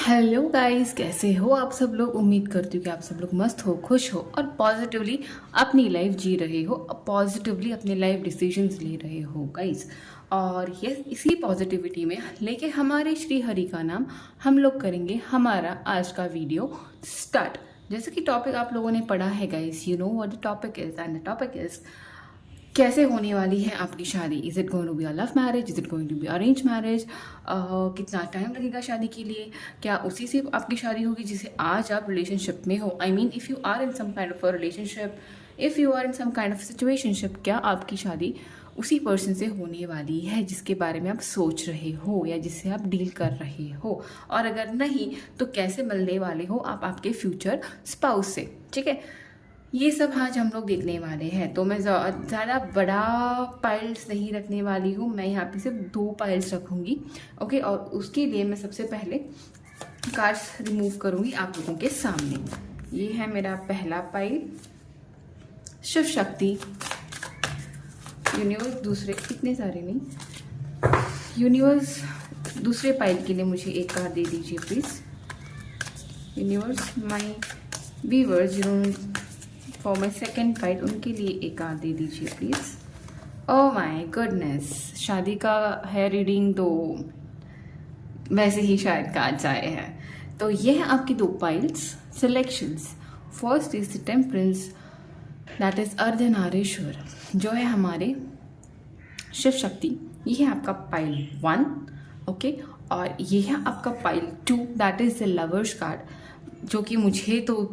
Hello guys, कैसे हो आप सब लोग। उम्मीद करती हूँ कि आप सब लोग मस्त हो, खुश हो और पॉजिटिवली अपनी लाइफ जी रहे हो, पॉजिटिवली अपने लाइफ डिसीजंस ले रहे हो गाइस। और ये इसी पॉजिटिविटी में लेके हमारे श्री हरि का नाम हम लोग करेंगे हमारा आज का वीडियो स्टार्ट। जैसे कि टॉपिक आप लोगों ने पढ़ा है guys, you know what the topic is, and the topic is कैसे होने वाली है आपकी शादी। Is it going to be a love marriage, is it going to be arrange marriage, कितना टाइम लगेगा शादी के लिए, क्या उसी से आपकी शादी होगी जिसे आज आप रिलेशनशिप में हो। I mean if you are in some kind of a relationship, if you are in some kind of situationship, क्या आपकी शादी उसी पर्सन से होने वाली है जिसके बारे में आप सोच रहे हो या जिससे आप डील कर रहे हो। और अगर नहीं तो कैसे मिलने वाले हो आप आपके फ्यूचर स्पाउस से। ठीक है, ये सब आज हम लोग देखने वाले हैं। तो मैं ज़्यादा बड़ा पाइल्स नहीं रखने वाली हूँ, मैं यहाँ पे सिर्फ 2 पाइल्स रखूँगी। ओके, और उसके लिए मैं सबसे पहले कार्ड्स रिमूव करूँगी आप लोगों के सामने। ये है मेरा पहला पाइल, शिव शक्ति यूनिवर्स। दूसरे इतने सारे नहीं, यूनिवर्स दूसरे पाइल के लिए मुझे एक कार्ड दे दीजिए प्लीज़। यूनिवर्स, माई व्यूअर्स जिन्होंने फॉर माई सेकेंड पाइल, उनके लिए एक कार्ड दे दीजिए प्लीज। ओह माय गुडनेस, शादी का है रीडिंग तो वैसे ही शायद कार्ड्स आए हैं। तो ये है आपकी 2 piles selections. First is the temperance, that is Ardhanarishvara, जो है हमारे शिव शक्ति। ये है आपका पाइल 1, ओके। और ये है आपका pile 2, that is the lovers card, जो कि मुझे तो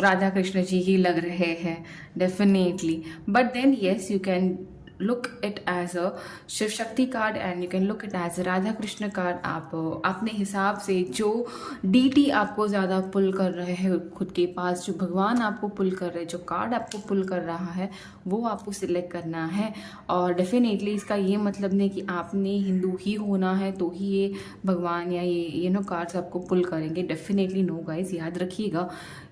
राधा कृष्ण जी ही लग रहे हैं definitely. But then yes, you can look it as a Shiv Shakti card and you can look it as a Radha Krishna card. आप अपने हिसाब से जो डीटी आपको ज़्यादा पुल कर रहे हैं खुद के पास, जो भगवान आपको पुल कर रहे हैं, जो कार्ड आपको पुल कर रहा है, वो आपको सिलेक्ट करना है। और डेफिनेटली इसका ये मतलब नहीं कि आपने हिंदू ही होना है तो ही ये भगवान या ये नो कार्ड्स आपको पुल करेंगे। डेफिनेटली नो गाइस, याद रखिएगा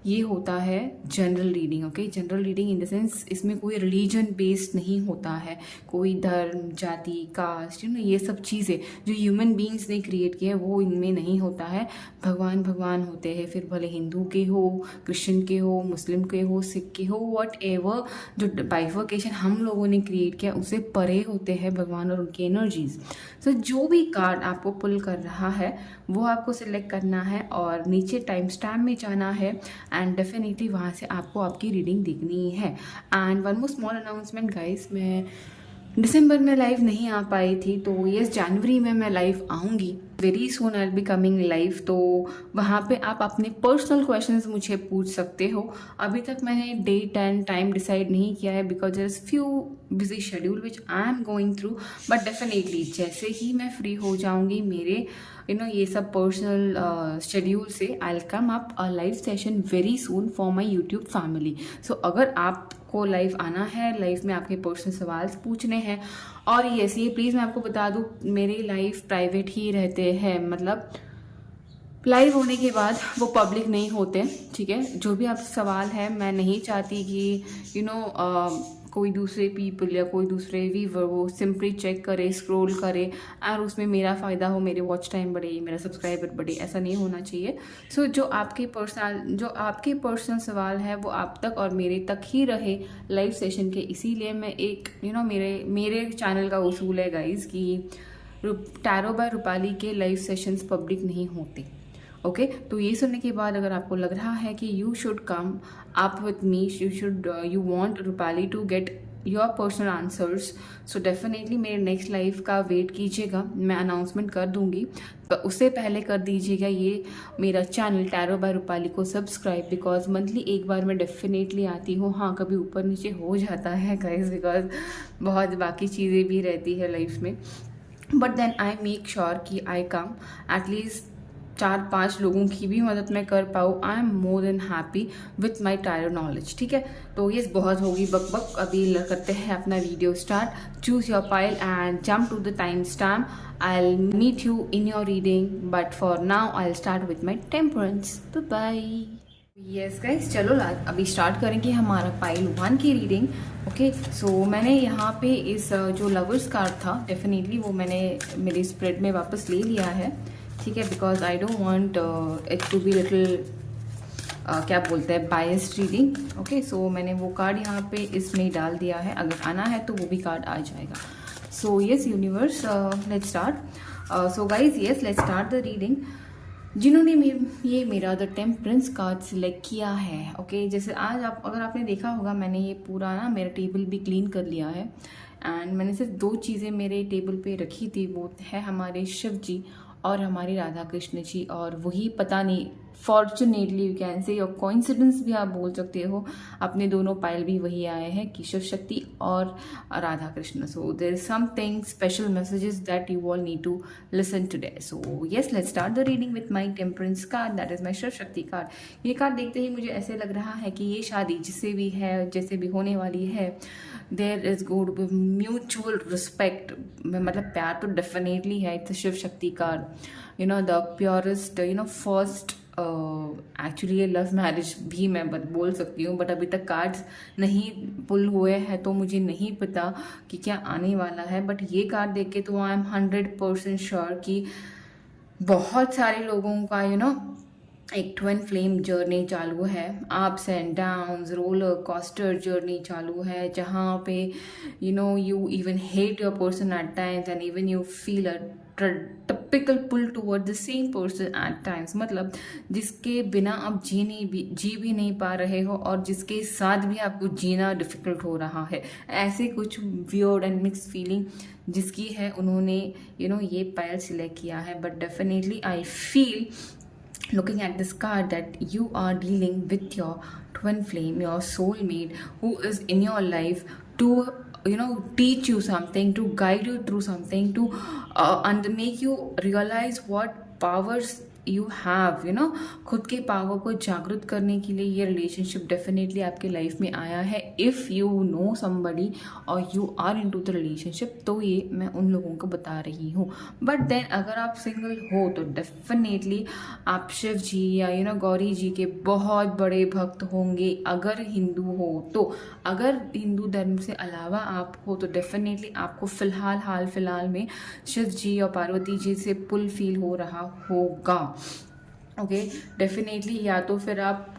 ये होता है general reading. Okay, general reading in the sense इसमें कोई रिलीजन बेस्ड नहीं होता है, कोई धर्म, जाति, कास्ट, यू नो ये सब चीज़ें जो ह्यूमन बीइंग्स ने क्रिएट किया है वो इनमें नहीं होता है। भगवान भगवान होते हैं, फिर भले हिंदू के हो, क्रिश्चियन के हो, मुस्लिम के हो, सिख के हो, वट एवर। जो बाइफर्केशन हम लोगों ने क्रिएट किया उससे परे होते हैं भगवान और उनकी एनर्जीज। तो जो भी कार्ड आपको पुल कर रहा है वो आपको सिलेक्ट करना है और नीचे टाइम स्टैम्प में जाना है एंड डेफिनेटली वहाँ से आपको आपकी रीडिंग देखनी है। And one more small announcement guys, मैं दिसंबर में लाइव नहीं आ पाई थी, तो यस जनवरी में मैं लाइव आऊँगी। Very soon I will be coming live. तो वहाँ पे आप अपने पर्सनल क्वेश्चंस मुझे पूछ सकते हो। अभी तक मैंने डेट एंड टाइम डिसाइड नहीं किया है because there is few busy schedule which I am going through. But definitely जैसे ही मैं फ्री हो जाऊँगी मेरे ये सब पर्सनल शेड्यूल से, I will come up a live session very soon for my YouTube family. So अगर आपको लाइव आना है, लाइव में आपके पर्सनल सवाल पूछने हैं, और यस ये प्लीज़ मैं आपको बता दूँ मेरे लाइव प्राइवेट ही रहते हैं, मतलब लाइव होने के बाद वो पब्लिक नहीं होते। ठीक है, जो भी आप सवाल है मैं नहीं चाहती कि कोई दूसरे पीपल या कोई दूसरे व्यूवर वो सिंपली चेक करे, स्क्रॉल करे और उसमें मेरा फ़ायदा हो, मेरे वॉच टाइम बढ़े, मेरा सब्सक्राइबर बढ़े, ऐसा नहीं होना चाहिए। सो जो आपके पर्सनल सवाल है वो आप तक और मेरे तक ही रहे लाइव सेशन के। इसीलिए मैं एक मेरे चैनल का उसूल है गाइज कि टैरो बाय रूपाली के लाइव सेशंस पब्लिक नहीं होते। ओके, तो ये सुनने के बाद अगर आपको लग रहा है कि you should come up with me, you want Rupali to get your personal answers, so definitely मेरे नेक्स्ट लाइव का वेट कीजिएगा। मैं अनाउंसमेंट कर दूंगी, तो उससे पहले कर दीजिएगा ये मेरा चैनल टैरो बाय रूपाली को सब्सक्राइब, बिकॉज मंथली एक बार मैं डेफिनेटली आती हूँ। हाँ, कभी ऊपर नीचे हो जाता है गाइस, बिकॉज बहुत बाकी चीज़ें भी रहती है लाइफ में। But then I make sure कि आई कम एटलीस्ट 4-5 लोगों की भी मदद मैं कर पाऊँ। I am more than happy with my tarot knowledge. ठीक है, तो ये बहुत होगी बक बक, अभी करते हैं अपना video start. Choose your pile and jump to the time stamp. I will meet you in your reading, but for now I will start with my temperance. Bye. Yes guys, चलो अभी स्टार्ट करेंगे हमारा pile 1 की reading. Okay, सो मैंने यहाँ पे इस जो लवर्स कार्ड था डेफिनेटली वो मैंने मेरी स्प्रेड में वापस ले लिया है। ठीक है, because I don't want it to be little क्या बोलते हैं बायस्ड रीडिंग। ओके, सो मैंने वो कार्ड यहाँ पे इसमें डाल दिया है, अगर आना है तो वो भी कार्ड आ जाएगा। So yes universe, let's start. So guys yes, let's start the reading. जिन्होंने ये मेरा द टेम्परेंस कार्ड सिलेक्ट किया है, ओके, जैसे आज अगर आपने देखा होगा, मैंने ये पूरा ना मेरा टेबल भी क्लीन कर लिया है एंड मैंने सिर्फ 2 चीज़ें मेरे टेबल पे रखी थी, वो है हमारे शिव जी और हमारे राधा कृष्ण जी। और वही पता नहीं फॉर्चुनेटली यू कैन से और कोइंसिडेंस भी आप बोल सकते हो, अपने दोनों पायल भी वही आए हैं कि शिव शक्ति और Radha Krishna. So there is something special messages that you all need to listen today. So yes, let's start the reading with my temperance card, that is my Shiv Shakti card. ये कार्ड देखते ही मुझे ऐसे लग रहा है कि ये शादी जिससे भी है, जैसे भी होने वाली है, there is going to be mutual respect, मतलब प्यार तो डेफिनेटली है। It's Shiv Shakti card, you know the purest, you know first, actually ये लव मैरिज भी मैं बोल सकती हूँ, बट अभी तक कार्ड्स नहीं पुल हुए हैं तो मुझे नहीं पता कि क्या आने वाला है। बट ये कार्ड देख के तो आई एम 100% श्योर कि बहुत सारे लोगों का यू नो एक ट्विन फ्लेम जर्नी चालू है, ups and downs, roller coaster journey चालू है, जहाँ पे you know you even hate your person at times and even you feel a typical pull toward the same person at times. मतलब जिसके बिना आप जी भी नहीं पा रहे हो और जिसके साथ भी आपको जीना डिफिकल्ट हो रहा है, ऐसे कुछ वियर्ड एंड मिक्स फीलिंग जिसकी है, उन्होंने यू नो ये पायल सिलेक्ट किया है। But definitely I feel looking at this card that you are dealing with your twin flame, your soulmate, who is in your life to you know teach you something, to guide you through something, to and make you realize what powers you have, you know खुद के power को जागृत करने के लिए ये relationship definitely आपके life में आया है। इफ़ यू नो समबडी और you are into the relationship, तो ये मैं उन लोगों को बता रही हूँ। बट देन अगर आप सिंगल हो तो डेफिनेटली आप शिव जी या यू नो गौरी जी के बहुत बड़े भक्त होंगे। अगर हिंदू हो तो, अगर हिंदू धर्म से अलावा आप हो तो डेफिनेटली आपको हाल फिलहाल में शिव जी और पार्वती जी से पुल फील हो रहा होगा। ओके, डेफिनेटली या तो फिर आप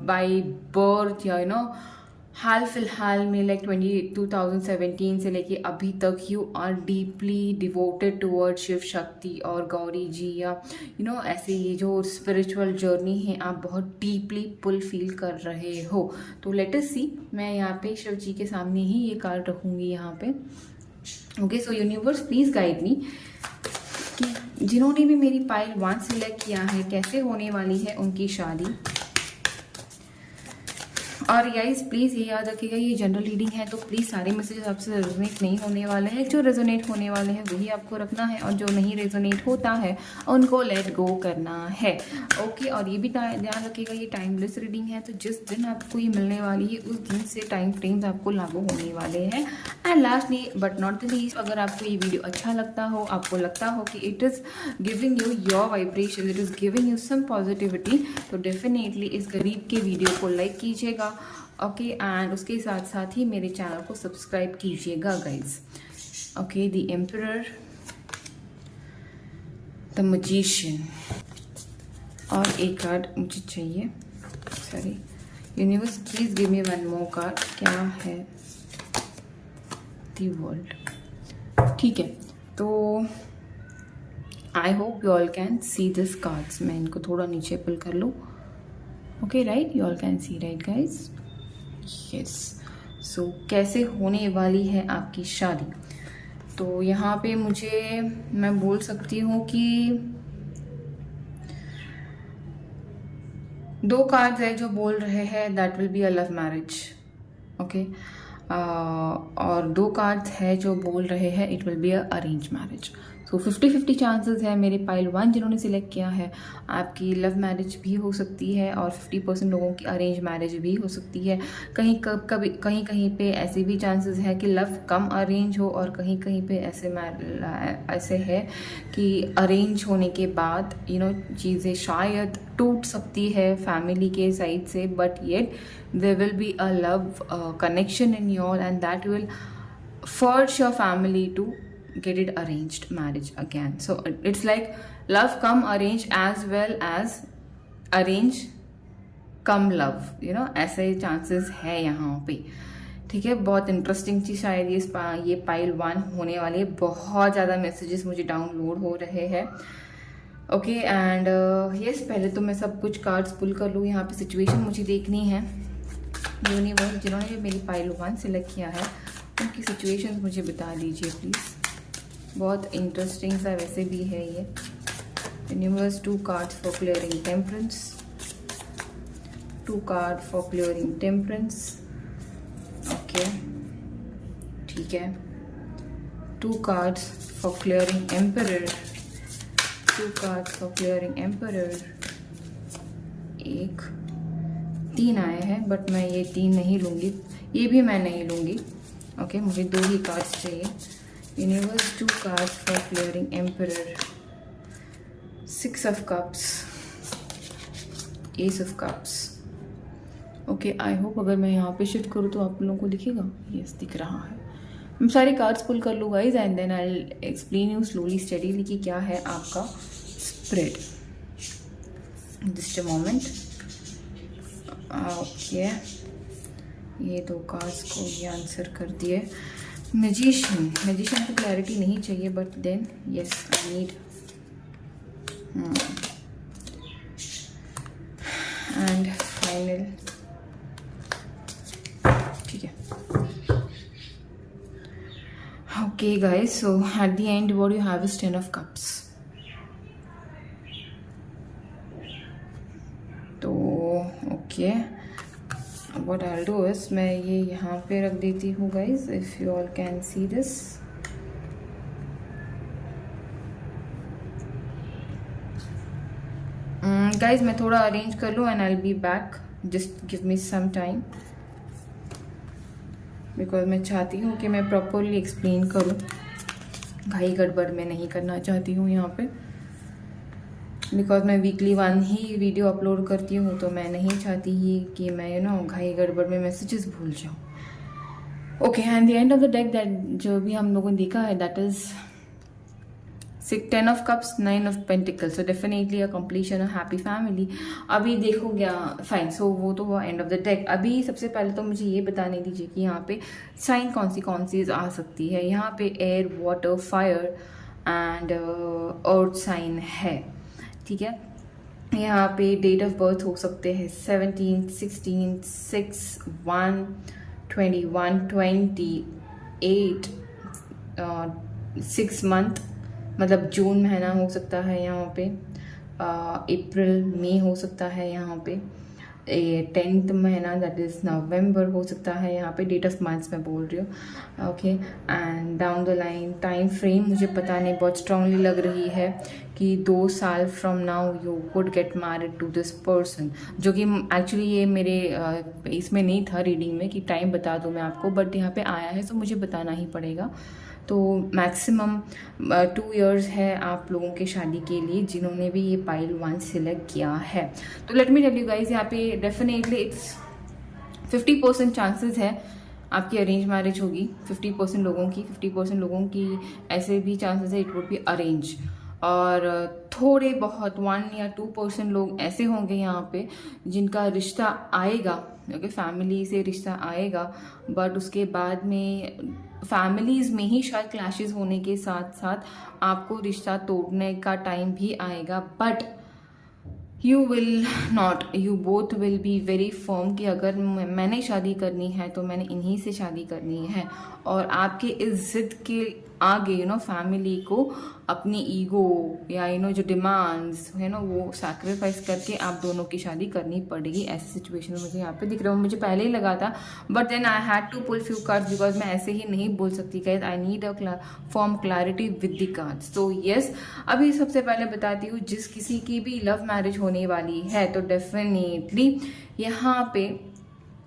बाय बर्थ या यू नो हाल फिलहाल में लाइक 2017 से लेके अभी तक you are deeply devoted toward Shiv Shakti और गौरी जी, या यू नो ऐसे ये जो स्पिरिचुअल जर्नी है आप बहुत डीपली पुल फील कर रहे हो। तो लेट अस सी, मैं यहाँ पे शिव जी के सामने ही ये कार्ड रखूँगी यहाँ पे। Okay, so universe please guide me कि जिन्होंने भी मेरी पाइल 1 सिलेक्ट किया है, कैसे होने वाली है उनकी शादी। और गाइस प्लीज़ ये याद रखिएगा ये जनरल रीडिंग है, तो प्लीज़ सारे मैसेजेस आपसे रेजोनेट नहीं होने वाले हैं। जो रेजोनेट होने वाले हैं वही आपको रखना है और जो नहीं रेजोनेट होता है उनको लेट गो करना है। ओके, और ये भी ध्यान रखिएगा ये टाइमलेस रीडिंग है, तो जिस दिन आपको ये मिलने वाली है उस दिन से टाइम फ्रेम्स आपको लागू होने वाले हैं। And lastly but not the least, अगर आपको ये वीडियो अच्छा लगता हो, आपको लगता हो कि it is giving you your vibration, it is giving you some positivity, तो डेफिनेटली इस गरीब के वीडियो को लाइक कीजिएगा। ओके, एंड उसके साथ साथ ही मेरे चैनल को सब्सक्राइब कीजिएगा guys. Okay, the emperor, the magician, और एक कार्ड मुझे चाहिए, sorry universe please give me one more card. क्या है? The world. ठीक है, तो I hope you all can see this cards. मैं इनको थोड़ा नीचे पुल कर लूँ। Okay right, you all can see right guys. Yes, so कैसे होने वाली है आपकी शादी? तो यहाँ पे मुझे मैं बोल सकती हूँ कि 2 कार्ड्स है जो बोल रहे हैं that will be a love marriage. Okay, और 2 कार्ड्स है जो बोल रहे हैं it will be a arrange marriage. So 50-50 chances है मेरे पाइल 1 जिन्होंने सिलेक्ट किया है, आपकी लव मैरिज भी हो सकती है और 50% लोगों की अरेंज मैरिज भी हो सकती है। कहीं पे ऐसे भी चांसेस है कि लव कम अरेंज हो, और कहीं पे ऐसे है कि अरेंज होने के बाद यू नो चीज़ें शायद टूट सकती है फैमिली के साइड से, but yet there will be a love connection in your, and that will force your family to get it arranged marriage again. So it's like love come arrange as well as arrange come love, you know, ऐसे chances है यहाँ पे, ठीक है। बहुत interesting चीज शायद ये पाइल 1 होने वाली है। बहुत ज़्यादा मैसेजेस मुझे डाउनलोड हो रहे हैं। ओके एंड यस, पहले तो मैं सब कुछ कार्ड्स पुल कर लूँ। यहाँ पे सिचुएशन मुझे देखनी है। यूनिवर्स जिन्होंने मेरी पाइल 1 सिलेक्ट किया है उनकी सिचुएशंस मुझे बता दीजिए प्लीज़। बहुत इंटरेस्टिंग सा वैसे भी है ये। Universe 2 cards for clearing temperance, 2 card for clearing temperance. Okay ठीक है। 2 cards for clearing emperor, 2 cards for clearing emperor. 1 3 आए हैं बट मैं ये 3 नहीं लूँगी, ये भी मैं नहीं लूँगी। ओके मुझे 2 ही कार्ड्स चाहिए। Universe 2 cards for clearing emperor, 6 of cups, S of cups. Okay I hope अगर मैं यहाँ पे शिफ्ट करूँ तो आप लोगों को दिखेगा। यस दिख रहा है। मैं सारे कार्ड्स पुल कर लूँ guys and then I will explain you slowly steadily कि क्या है आपका spread. Just a moment. Okay ये 2 कार्ड्स को ये आंसर कर दिए। मैजिशियन को क्लैरिटी नहीं चाहिए but then yes I need. And final, ठीक है। Okay guys, so at the end what you have is 10 of cups. तो okay what I will do is मैं ये यहाँ पे रख देती हूँ guys, if you all can see this. Guys मैं थोड़ा अरेंज कर लूँ and I will be back, just give me some time because मैं चाहती हूँ कि मैं प्रॉपरली एक्सप्लेन करूँ। घाई गड़बड़ मैं नहीं करना चाहती हूँ यहाँ पे, बिकॉज मैं वीकली 1 ही वीडियो अपलोड करती हूँ तो मैं नहीं चाहती ही कि मैं यू नो घाई गड़बड़ में मैसेजेस भूल जाऊँ। Okay and the end of the deck that जो भी हम लोगों ने देखा है that is 10 of cups, 9 of pentacles, so definitely a completion, a happy family। अभी देखो क्या फाइन, सो वो तो वो एंड ऑफ द डेक। अभी सबसे पहले तो मुझे ये बताने दीजिए कि यहाँ पे साइन कौन सी आ सकती है। यहाँ पे air, water, fire and earth sign है, ठीक है। यहाँ पे डेट ऑफ बर्थ हो सकते हैं 17, 16, 6, 1, 21, 28, 6 मंथ मतलब जून महीना हो सकता है यहाँ पे, अप्रैल मई हो सकता है यहाँ पे, 10th महीना दैट इज़ नवंबर हो सकता है यहाँ पे। डेट ऑफ मंथ्स मैं बोल रही हूँ। Okay and down the line time frame मुझे पता नहीं, बहुत स्ट्रांगली लग रही है कि 2 साल from now you would get married to this person, जो कि एक्चुअली ये मेरे इसमें नहीं था रीडिंग में कि टाइम बता दूँ मैं आपको, बट यहाँ पे आया है तो मुझे बताना ही पड़ेगा। तो मैक्सिमम 2 इयर्स है आप लोगों के शादी के लिए जिन्होंने भी ये पाइल 1 सिलेक्ट किया है। तो let me tell you guys, यहाँ पे डेफिनेटली इट्स 50% चांसेस है आपकी अरेंज मैरिज होगी। 50% लोगों की ऐसे भी चांसेस है इट वुड बी अरेंज, और थोड़े बहुत 1 या 2% लोग ऐसे होंगे यहाँ पे जिनका रिश्ता आएगा, ओके फैमिली से रिश्ता आएगा, बट उसके बाद में फैमिलीज़ में ही शायद क्लैशेस होने के साथ साथ आपको रिश्ता तोड़ने का टाइम भी आएगा। But you will not, you both will be very firm कि अगर मैंने शादी करनी है तो मैंने इन्हीं से शादी करनी है, और आपके इस जिद के आगे यू नो फैमिली को अपनी ईगो या यू नो जो डिमांड्स है ना वो सैक्रिफाइस करके आप दोनों की शादी करनी पड़ेगी। ऐसी सिचुएशन मुझे यहाँ पे दिख रहा है, मुझे पहले ही लगा था, but then I had to pull few cards because मैं ऐसे ही नहीं बोल सकती guys, I need a form clarity with the cards. तो यस, अभी सबसे पहले बताती हूँ जिस किसी की भी लव मैरिज होने वाली है तो डेफिनेटली यहाँ पे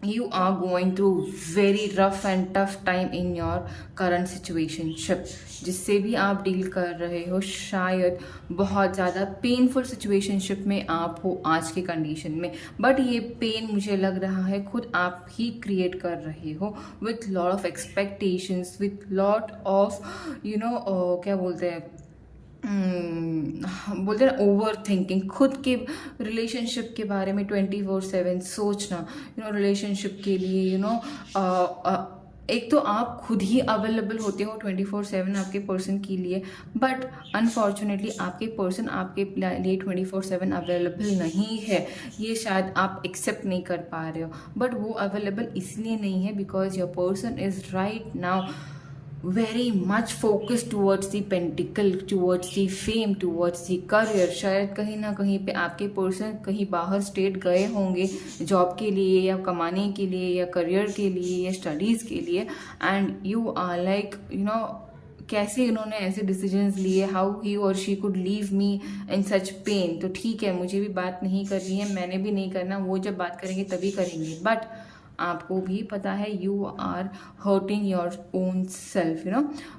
you are going through very rough and tough time in your current situationship, जिससे भी आप डील कर रहे हो शायद बहुत ज़्यादा पेनफुल सिचुएशनशिप में आप हो आज के कंडीशन में, बट ये पेन मुझे लग रहा है खुद आप ही क्रिएट कर रहे हो with lot of expectations, with lot of क्या बोलते हैं बोलते हैं ओवर थिंकिंग, खुद के रिलेशनशिप के बारे में 24/7 सोचना, रिलेशनशिप के लिए एक तो आप खुद ही अवेलेबल होते हो 24/7 आपके पर्सन के लिए, बट अनफॉर्चुनेटली आपके पर्सन आपके लिए 24/7 अवेलेबल नहीं है। ये शायद आप एक्सेप्ट नहीं कर पा रहे हो, बट वो अवेलेबल इसलिए नहीं है because your person is right now very much focused towards the pentacle, towards the fame, towards the career। शायद कहीं ना कहीं पे आपके पर्सन कहीं बाहर स्टेट गए होंगे जॉब के लिए या कमाने के लिए या करियर के लिए या स्टडीज़ के लिए, एंड यू आर लाइक कैसे इन्होंने ऐसे डिसीजंस लिए, हाउ ही और she could leave me in such pain. तो ठीक है, मुझे भी बात नहीं करनी है, मैंने भी नहीं करना, वो जब बात करेंगे तभी करेंगे, बट आपको भी पता है you are hurting your own self.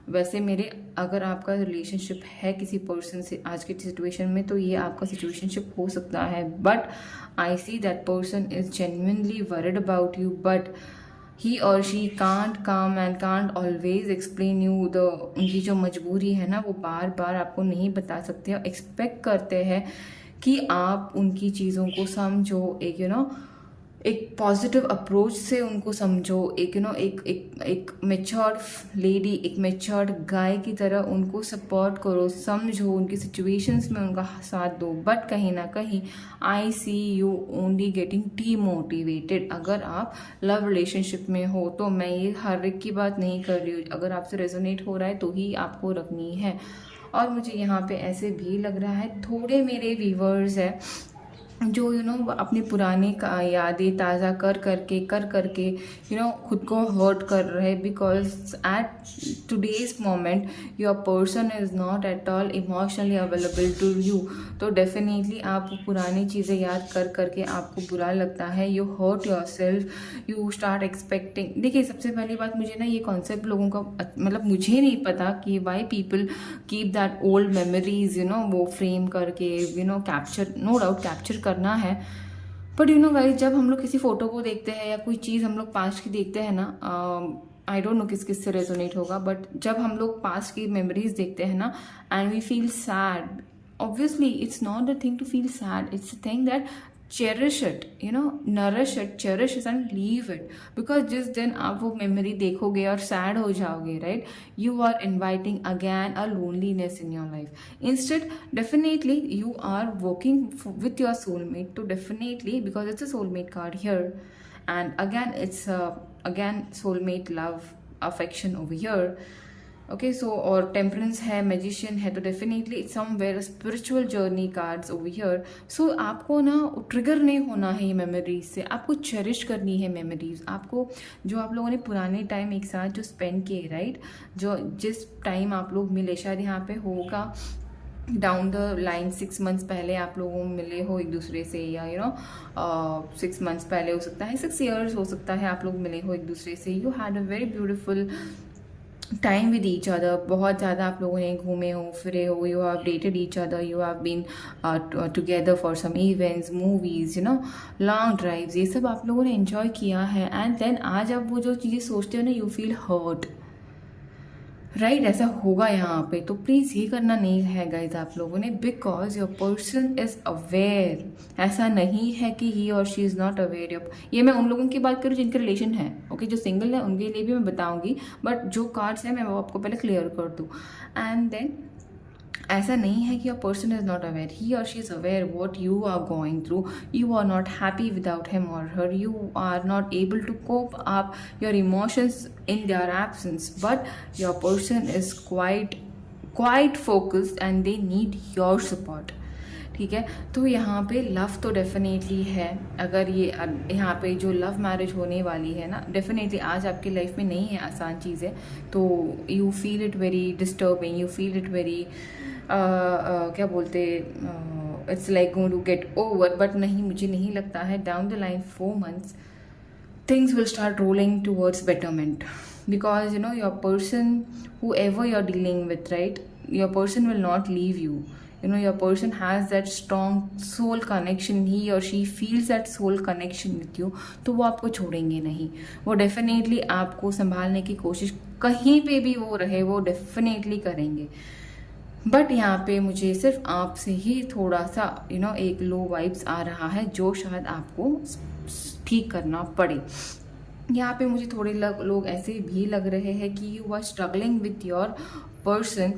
वैसे मेरे अगर आपका रिलेशनशिप है किसी पर्सन से आज के सिचुएशन में, तो ये आपका सिचुएशनशिप हो सकता है, but I see that person is genuinely worried about you, but he और she can't come and can't always explain you the, उनकी जो मजबूरी है ना वो बार बार आपको नहीं बता सकते, और एक्सपेक्ट करते हैं कि आप उनकी चीज़ों को समझो, एक पॉजिटिव अप्रोच से उनको समझो, एक मेच्योर्ड लेडी, एक मेच्योर्ड गाय की तरह उनको सपोर्ट करो, समझो, उनकी सिचुएशंस में उनका साथ दो, बट कहीं ना कहीं आई see you only getting demotivated. अगर आप लव रिलेशनशिप में हो तो मैं ये हर एक की बात नहीं कर रही हूँ, अगर आपसे रेजोनेट हो रहा है तो ही आपको रखनी है। और मुझे यहाँ पे ऐसे भी लग रहा है थोड़े मेरे व्यूवर्स है जो अपनी पुरानी यादें ताज़ा कर करके खुद को हर्ट कर रहे, because at today's moment your person is not at all emotionally available to you. तो डेफिनेटली आप पुरानी चीज़ें याद कर करके आपको बुरा लगता है, you hurt your self, you start expecting. देखिए, सबसे पहली बात, मुझे ना ये कॉन्सेप्ट लोगों का मतलब मुझे नहीं पता कि why people keep that old memories वो फ्रेम करके कैप्चर, नो डाउट कैप्चर करना है, बट गाइस जब हम लोग किसी फोटो को देखते हैं या कोई चीज़ हम लोग पास्ट की देखते हैं ना, आई डोंट नो किस किस से रेजोनेट होगा, बट जब हम लोग पास्ट की मेमोरीज देखते हैं ना and we feel sad, obviously it's not a thing to feel sad, it's a thing that cherish it, nourish it, cherish it and leave it, because जिस दिन आप वो मेमोरी देखोगे और सैड हो जाओगे, right, you are inviting again a loneliness in your life. Instead, definitely you are working with your soulmate to definitely, because it's a soulmate card here, and again it's again soulmate love affection over here. Okay so और temperance है, magician है, तो definitely somewhere spiritual journey cards over here. So आपको ना trigger नहीं होना है ये मेमोरीज से, आपको चेरिश करनी है मेमोरीज, आपको जो आप लोगों ने पुराने टाइम एक साथ जो स्पेंड किए, राइट, जो जिस टाइम आप लोग मिले, शायद यहाँ पे होगा डाउन द लाइन 6 मंथ्स पहले आप लोगों मिले हो एक दूसरे से, या 6 मंथ्स पहले हो सकता है, 6 years हो सकता है आप लोग मिले हो एक दूसरे से, you had a very beautiful time with each other, बहुत ज़्यादा आप लोगों ने घूमे हो, फिरे हो, you have dated each other, you have been together for some events, movies, long drives, ये सब आप लोगों ने एंजॉय किया है, एंड देन आज आप वो जो चीज़ें सोचते हो ना, यू फील हर्ट, राइट, ऐसा होगा यहाँ पे। तो प्लीज़ ये करना नहीं है गाइज आप लोगों ने, because your person is aware. ऐसा नहीं है कि ही और शी इज़ नॉट अवेयर। ये मैं उन लोगों की बात करूँ जिनके रिलेशन है, ओके, जो सिंगल है उनके लिए भी मैं बताऊंगी, बट जो कार्ड्स हैं मैं वो आपको पहले क्लियर कर दूँ। एंड देन ऐसा नहीं है कि your person is not aware, he और she is aware what you are going through, you are not happy without him और her, you are not able to cope up your emotions in their absence, but your person is quite focused and they need your support. ठीक है, तो यहाँ पे love तो definitely है। अगर ये यहाँ पे जो लव मैरिज होने वाली है ना, डेफिनेटली आज आपकी लाइफ में नहीं है आसान चीज़ें, तो you feel it very disturbing, you feel it very क्या बोलते, it's like going to get over, but नहीं, मुझे नहीं लगता है। Down the line 4 months things will start rolling towards betterment, because your person, whoever you're dealing with, right, your person will not leave you. Your person has that strong soul connection, he or she feels that soul connection with you, तो वो आपको छोड़ेंगे नहीं, वो definitely आपको संभालने की कोशिश कहीं पे भी वो रहे वो डेफिनेटली करेंगे। बट यहाँ पे मुझे सिर्फ आपसे ही थोड़ा सा एक लो वाइब्स आ रहा है जो शायद आपको ठीक करना पड़े। यहाँ पे मुझे थोड़े लोग ऐसे भी लग रहे हैं कि you are struggling with your person,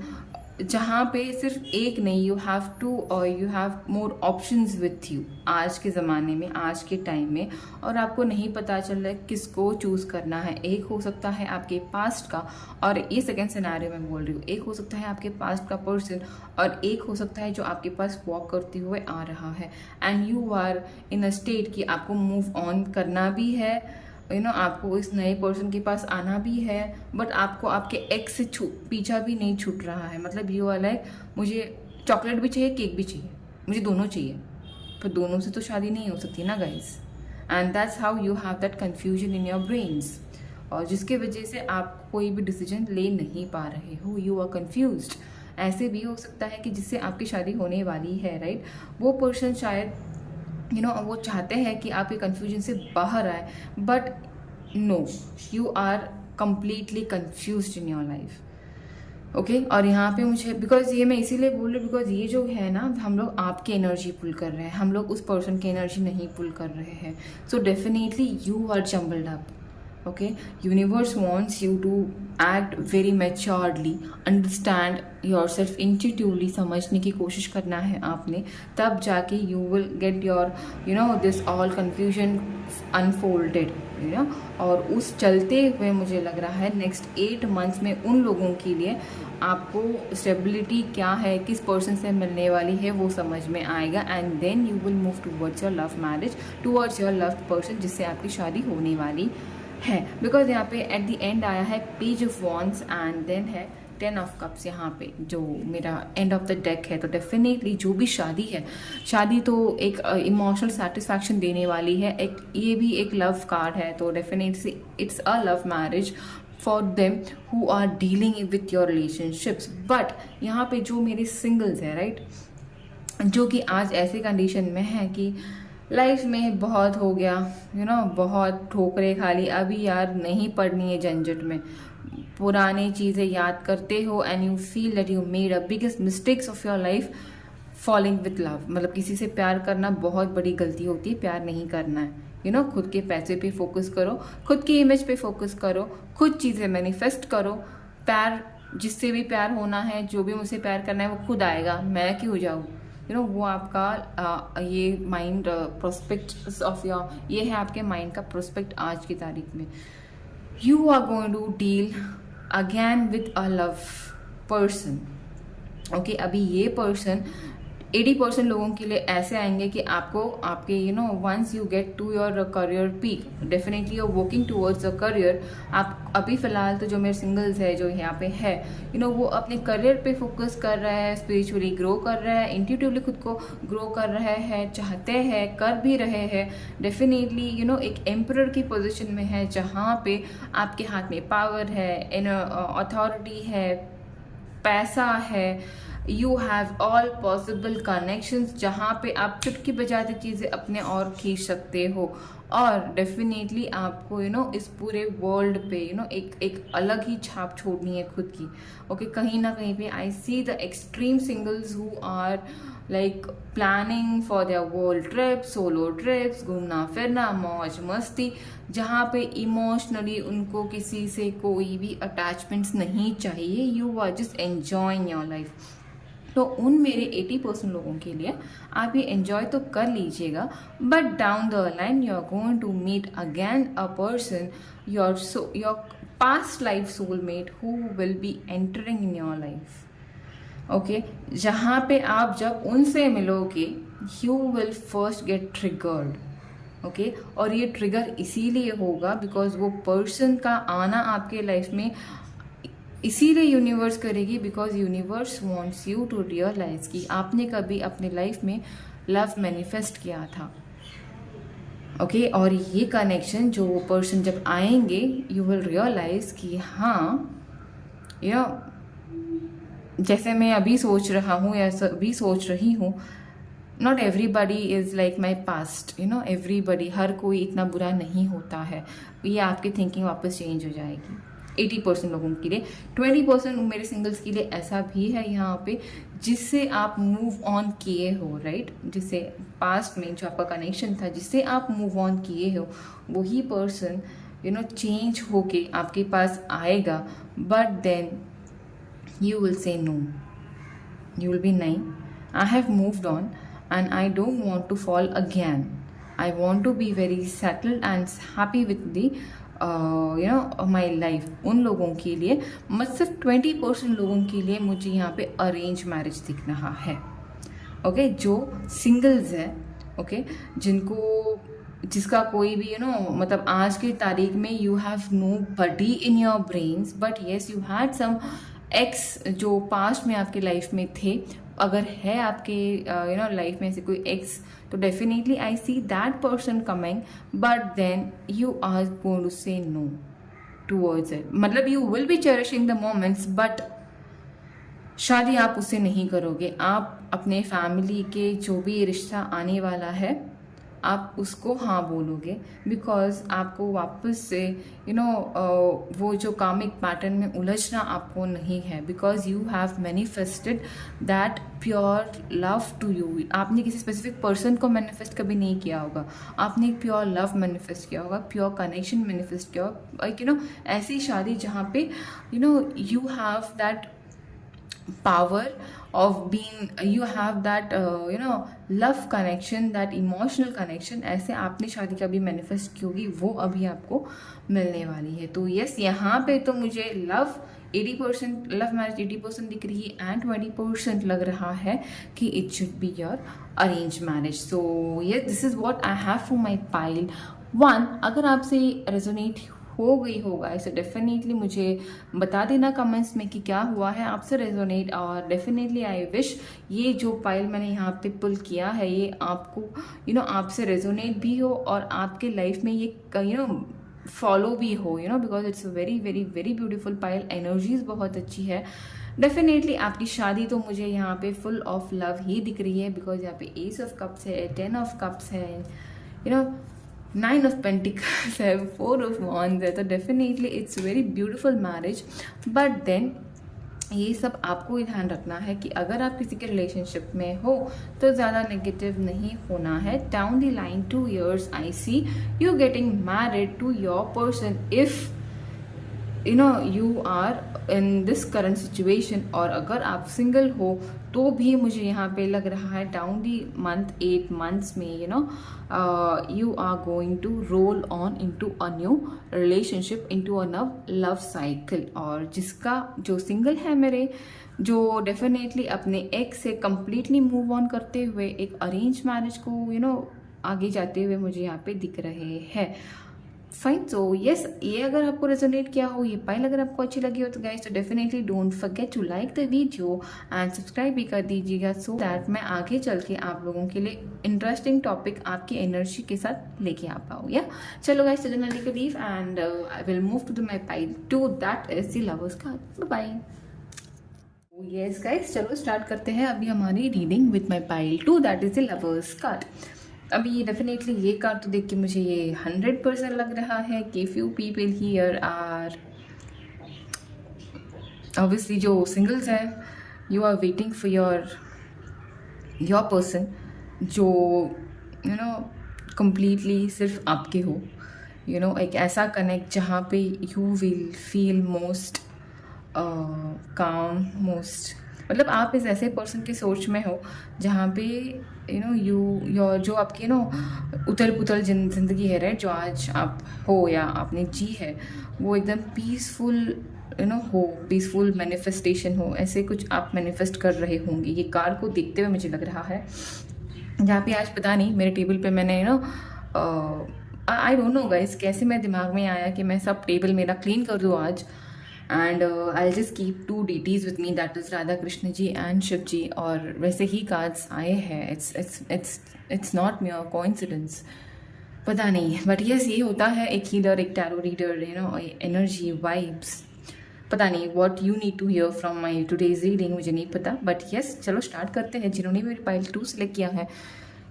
जहाँ पे सिर्फ एक नहीं, you have more options with you आज के ज़माने में, आज के टाइम में, और आपको नहीं पता चल रहा है किसको चूज़ करना है। एक हो सकता है आपके पास्ट का, और ये सेकेंड सिनेरियो में बोल रही हूँ, एक हो सकता है आपके पास्ट का पर्सन, और एक हो सकता है जो आपके पास वॉक करते हुए आ रहा है, and you are in a state कि आपको मूव ऑन करना भी है, आपको इस नए पर्सन के पास आना भी है, बट आपको आपके एक्स से पीछा भी नहीं छूट रहा है। मतलब यू आर लाइक, मुझे चॉकलेट भी चाहिए, केक भी चाहिए, मुझे दोनों चाहिए, पर दोनों से तो शादी नहीं हो सकती ना guys, and that's how you have that confusion in your brains, और जिसके वजह से आप कोई भी डिसीजन ले नहीं पा रहे हो, यू आर कन्फ्यूज्ड। ऐसे भी हो सकता है कि जिससे आपकी शादी होने वाली है, राइट, वो पर्सन शायद वो चाहते हैं कि आप ये कन्फ्यूजन से बाहर आए, but no, you are completely confused in your life. Okay, और यहाँ पे मुझे, बिकॉज ये मैं इसीलिए बोल रही हूँ बिकॉज ये जो है ना, हम लोग आपकी एनर्जी पुल कर रहे हैं, हम लोग उस पर्सन की एनर्जी नहीं पुल कर रहे हैं, so definitely you are jumbled up. Okay, universe wants you to act very maturely, understand yourself intuitively, समझने की कोशिश करना है आपने, तब जाके you will get your this all confusion unfolded, और उस चलते हुए मुझे लग रहा है नेक्स्ट 8 months में उन लोगों के लिए आपको स्टेबिलिटी क्या है, किस पर्सन से मिलने वाली है वो समझ में आएगा, and then you will move towards your love marriage, towards your love person जिससे आपकी शादी होने वाली है। बिकॉज यहाँ पे एट द एंड आया है page of wands and then है 10 ऑफ कप्स यहाँ पे, जो मेरा एंड ऑफ द डेक है। तो डेफिनेटली जो भी शादी है, शादी तो एक इमोशनल सेटिस्फैक्शन देने वाली है, एक ये भी एक लव कार्ड है, तो definitely it's a love marriage for them who are dealing with your relationships. But यहाँ पे जो मेरे सिंगल्स है, राइट, जो कि आज ऐसे कंडीशन में है कि लाइफ में बहुत हो गया, बहुत ठोकरें खा ली, अभी यार नहीं पड़नी है झंझट में, पुरानी चीज़ें याद करते हो and you feel that you made a biggest mistakes of your life falling with love. मतलब किसी से प्यार करना बहुत बड़ी गलती होती है, प्यार नहीं करना है, खुद के पैसे पे फोकस करो, खुद की इमेज पे फोकस करो, खुद चीज़ें मैनिफेस्ट करो, प्यार जिससे भी प्यार होना है, जो भी मुझसे प्यार करना है वो खुद आएगा, मैं क्यों जाऊँ, वो आपका ये माइंड प्रोस्पेक्ट ऑफ योर, ये है आपके माइंड का प्रोस्पेक्ट आज की तारीख में। You are going to deal again with a love person. Okay, अभी ये पर्सन 80% लोगों के लिए ऐसे आएंगे कि आपको आपके once you get to your career peak, definitely you are working towards a career. आप अभी फिलहाल तो जो मेरे सिंगल्स है जो यहाँ पे है, वो अपने करियर पे फोकस कर रहा है, स्पिरिचुअली ग्रो कर रहा है, इंट्यूटिवली खुद को ग्रो कर रहे हैं, चाहते हैं, कर भी रहे हैं। डेफिनेटली एक एम्परर की पोजिशन में है, जहाँ पे आपके हाथ में पावर है, अथॉरिटी है, पैसा है, you have all possible connections, जहाँ पे आप चुटकी बजाते चीज़ें अपने और खींच सकते हो, और डेफिनेटली आपको इस पूरे वर्ल्ड पे एक अलग ही छाप छोड़नी है खुद की। ओके, कहीं ना कहीं पे I see the extreme singles who are like planning for their world trip, solo trips, घूमना फिरना, मौज मस्ती, जहाँ पे इमोशनली उनको किसी से कोई भी अटैचमेंट्स नहीं चाहिए, you are just enjoying your life. तो उन मेरे 80% लोगों के लिए आप ये एंजॉय तो कर लीजिएगा, but down the line you are going to meet again a person, your past life soulmate who will be entering in your life. Okay, जहाँ पे आप जब उनसे मिलोगे you will first get triggered. Okay, और ये ट्रिगर इसीलिए होगा बिकॉज वो पर्सन का आना आपके लाइफ में इसीलिए यूनिवर्स करेगी, because universe wants you to realise कि आपने कभी अपने लाइफ में लव मैनिफेस्ट किया था। ओके और ये कनेक्शन जो पर्सन जब आएंगे यू विल रियलाइज कि हाँ यू नो जैसे मैं अभी सोच रहा हूँ या अभी सोच रही हूँ, not everybody is like my past, you know everybody, हर कोई इतना बुरा नहीं होता है। ये आपकी थिंकिंग वापस चेंज हो जाएगी 80% लोगों के लिए। 20% मेरे सिंगल्स के लिए ऐसा भी है यहाँ पे जिससे आप मूव ऑन किए हो, राइट, जिससे पास्ट में जो आपका कनेक्शन था जिससे आप मूव ऑन किए हो, वही पर्सन यू नो चेंज होके आपके पास आएगा, but then you will say no. You will be nahi, I have moved on and I don't want to fall again. I want to be very settled and happy with the you know my life. उन लोगों के लिए मतलब सिर्फ 20% लोगों के लिए मुझे यहाँ पे अरेंज मैरिज दिख रहा है। ओके जो सिंगल्स है, ओके जिसका कोई भी यू नो मतलब आज की तारीख में you have no buddy in your brains, but yes you had some ex जो पास्ट में आपके लाइफ में थे। अगर है आपके यू नो लाइफ में से कोई एक्स, तो definitely I see that person coming, but then you are going to say no towards it. मतलब you will be cherishing the moments, but शादी आप उससे नहीं करोगे। आप अपने फैमिली के जो भी रिश्ता आने वाला है आप उसको हाँ बोलोगे, बिकॉज आपको वापस से यू नो वो जो कामिक पैटर्न में उलझना आपको नहीं है, because you have manifested that pure love to you. आपने किसी स्पेसिफिक पर्सन को मैनिफेस्ट कभी नहीं किया होगा, आपने एक प्योर लव मैनिफेस्ट किया होगा, प्योर कनेक्शन मैनिफेस्ट किया होगा, लाइक यू नो ऐसी शादी जहाँ पे you know you have that power of being, you have that you know love connection, that emotional connection। ऐसे आपने शादी कभी मैनिफेस्ट की होगी, वो अभी आपको मिलने वाली है। तो यस यहाँ पे तो मुझे लव 80%, लव मैरिज 80% दिख रही है एंड 20% लग रहा है कि it should be your arrange marriage. So yes this is what I have for my pile 1। अगर आपसे रेजोनेट हो गई होगा ऐसे डेफिनेटली मुझे बता देना कमेंट्स में कि क्या हुआ है आपसे रेजोनेट, और डेफिनेटली आई विश ये जो पाइल मैंने यहाँ पे पुल किया है ये आपको यू नो आपसे रेजोनेट भी हो और आपके लाइफ में ये यू नो फॉलो भी हो, you know because it's a very very very beautiful pile. Energies बहुत अच्छी है। डेफिनेटली आपकी शादी तो मुझे यहाँ पे फुल ऑफ लव ही दिख रही है, बिकॉज यहाँ पे एस ऑफ कप्स है, 10 ऑफ कप्स है, यू नो 9 of Pentacles है, 4 of Wands है, तो definitely it's very beautiful marriage. But then ये सब आपको ही ध्यान रखना है कि अगर आप किसी के रिलेशनशिप में हो तो ज़्यादा नेगेटिव नहीं होना है। Down the line 2 years I see you getting married to your person if you know you are in this current situation. और अगर आप सिंगल हो तो भी मुझे यहाँ पे लग रहा है डाउन दी मंथ 8 months में you know you are going to roll on into a new relationship, into a love cycle. और जिसका जो सिंगल है मेरे, जो डेफिनेटली अपने एक्स से कम्प्लीटली मूव ऑन करते हुए एक अरेंज मैरिज को यू नो आगे जाते हुए मुझे यहाँ पे दिख रहे हैं। फाइन, सो यस ये अगर आपको रेजोनेट किया हो, ये पाइल अगर आपको अच्छी लगी हो तो गाइस तो definitely don't forget to like the video and subscribe भी कर दीजिएगा, सो दैट मैं आगे चल के आप लोगों के लिए इंटरेस्टिंग टॉपिक आपकी एनर्जी के साथ लेके आ पाऊँ। या चलो गाइस चलो नाली का leave and I will move to the my pile 2, that is the lovers card. Bye. Yes guys चलो स्टार्ट करते हैं अभी हमारी reading with my pile 2, that is the lovers card. अभी डेफिनेटली ये कार्ड तो देख के मुझे ये 100% लग रहा है कि few people here are obviously जो सिंगल्स हैं, you are waiting for your person जो यू नो कम्प्लीटली सिर्फ आपके हो, यू नो एक ऐसा कनेक्ट जहाँ पे यू विल फील मोस्ट काम, मोस्ट मतलब आप इस ऐसे पर्सन की सोच में हो जहाँ पे यू नो योर जो आपकी नो उथल पुथल जिंदगी है, राइट, जो आज आप हो या आपने जी है वो एकदम पीसफुल यू नो हो, पीसफुल मैनिफेस्टेशन हो, ऐसे कुछ आप मैनिफेस्ट कर रहे होंगे। ये कार्ड को देखते हुए मुझे लग रहा है, जहाँ पे आज पता नहीं मेरे टेबल पे मैंने you know I don't know guys कैसे मेरे दिमाग में आया कि मैं सब टेबल मेरा क्लीन कर दूँ आज, and I just keep 2 deities with me, that is Radha Krishna ji and Shiv ji. और वैसे ही कार्ड्स आए हैं, इट्स नॉट मेयर कोइंसिडेंस। पता नहीं, बट यस ये होता है एक हीलर, एक tarot reader, you know, energy vibes. पता नहीं what you need to hear from my today's reading, मुझे नहीं पता, बट यस चलो स्टार्ट करते हैं। जिन्होंने मेरी पाइल 2 सिलेक्ट किया है,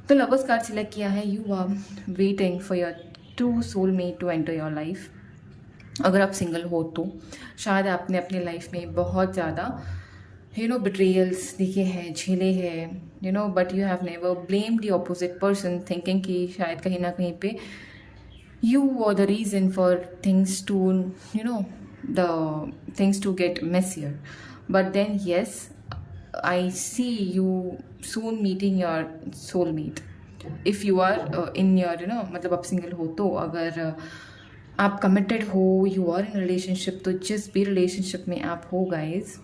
तो लवर्स कार्ड सिलेक्ट किया है, you are waiting for your true soulmate to enter your life. अगर आप सिंगल हो तो शायद आपने अपने लाइफ में बहुत ज़्यादा बिट्रेयल्स देखे हैं, झेले हैं, but you have never blamed the opposite person, thinking कि शायद कहीं ना कहीं पे you were the reason for things to the things to get messier. But then yes, I see you soon meeting your soulmate if you are in your मतलब आप single हो तो, अगर आप कमिटेड हो, यू आर इन रिलेशनशिप, तो जिस भी रिलेशनशिप में आप हो guys,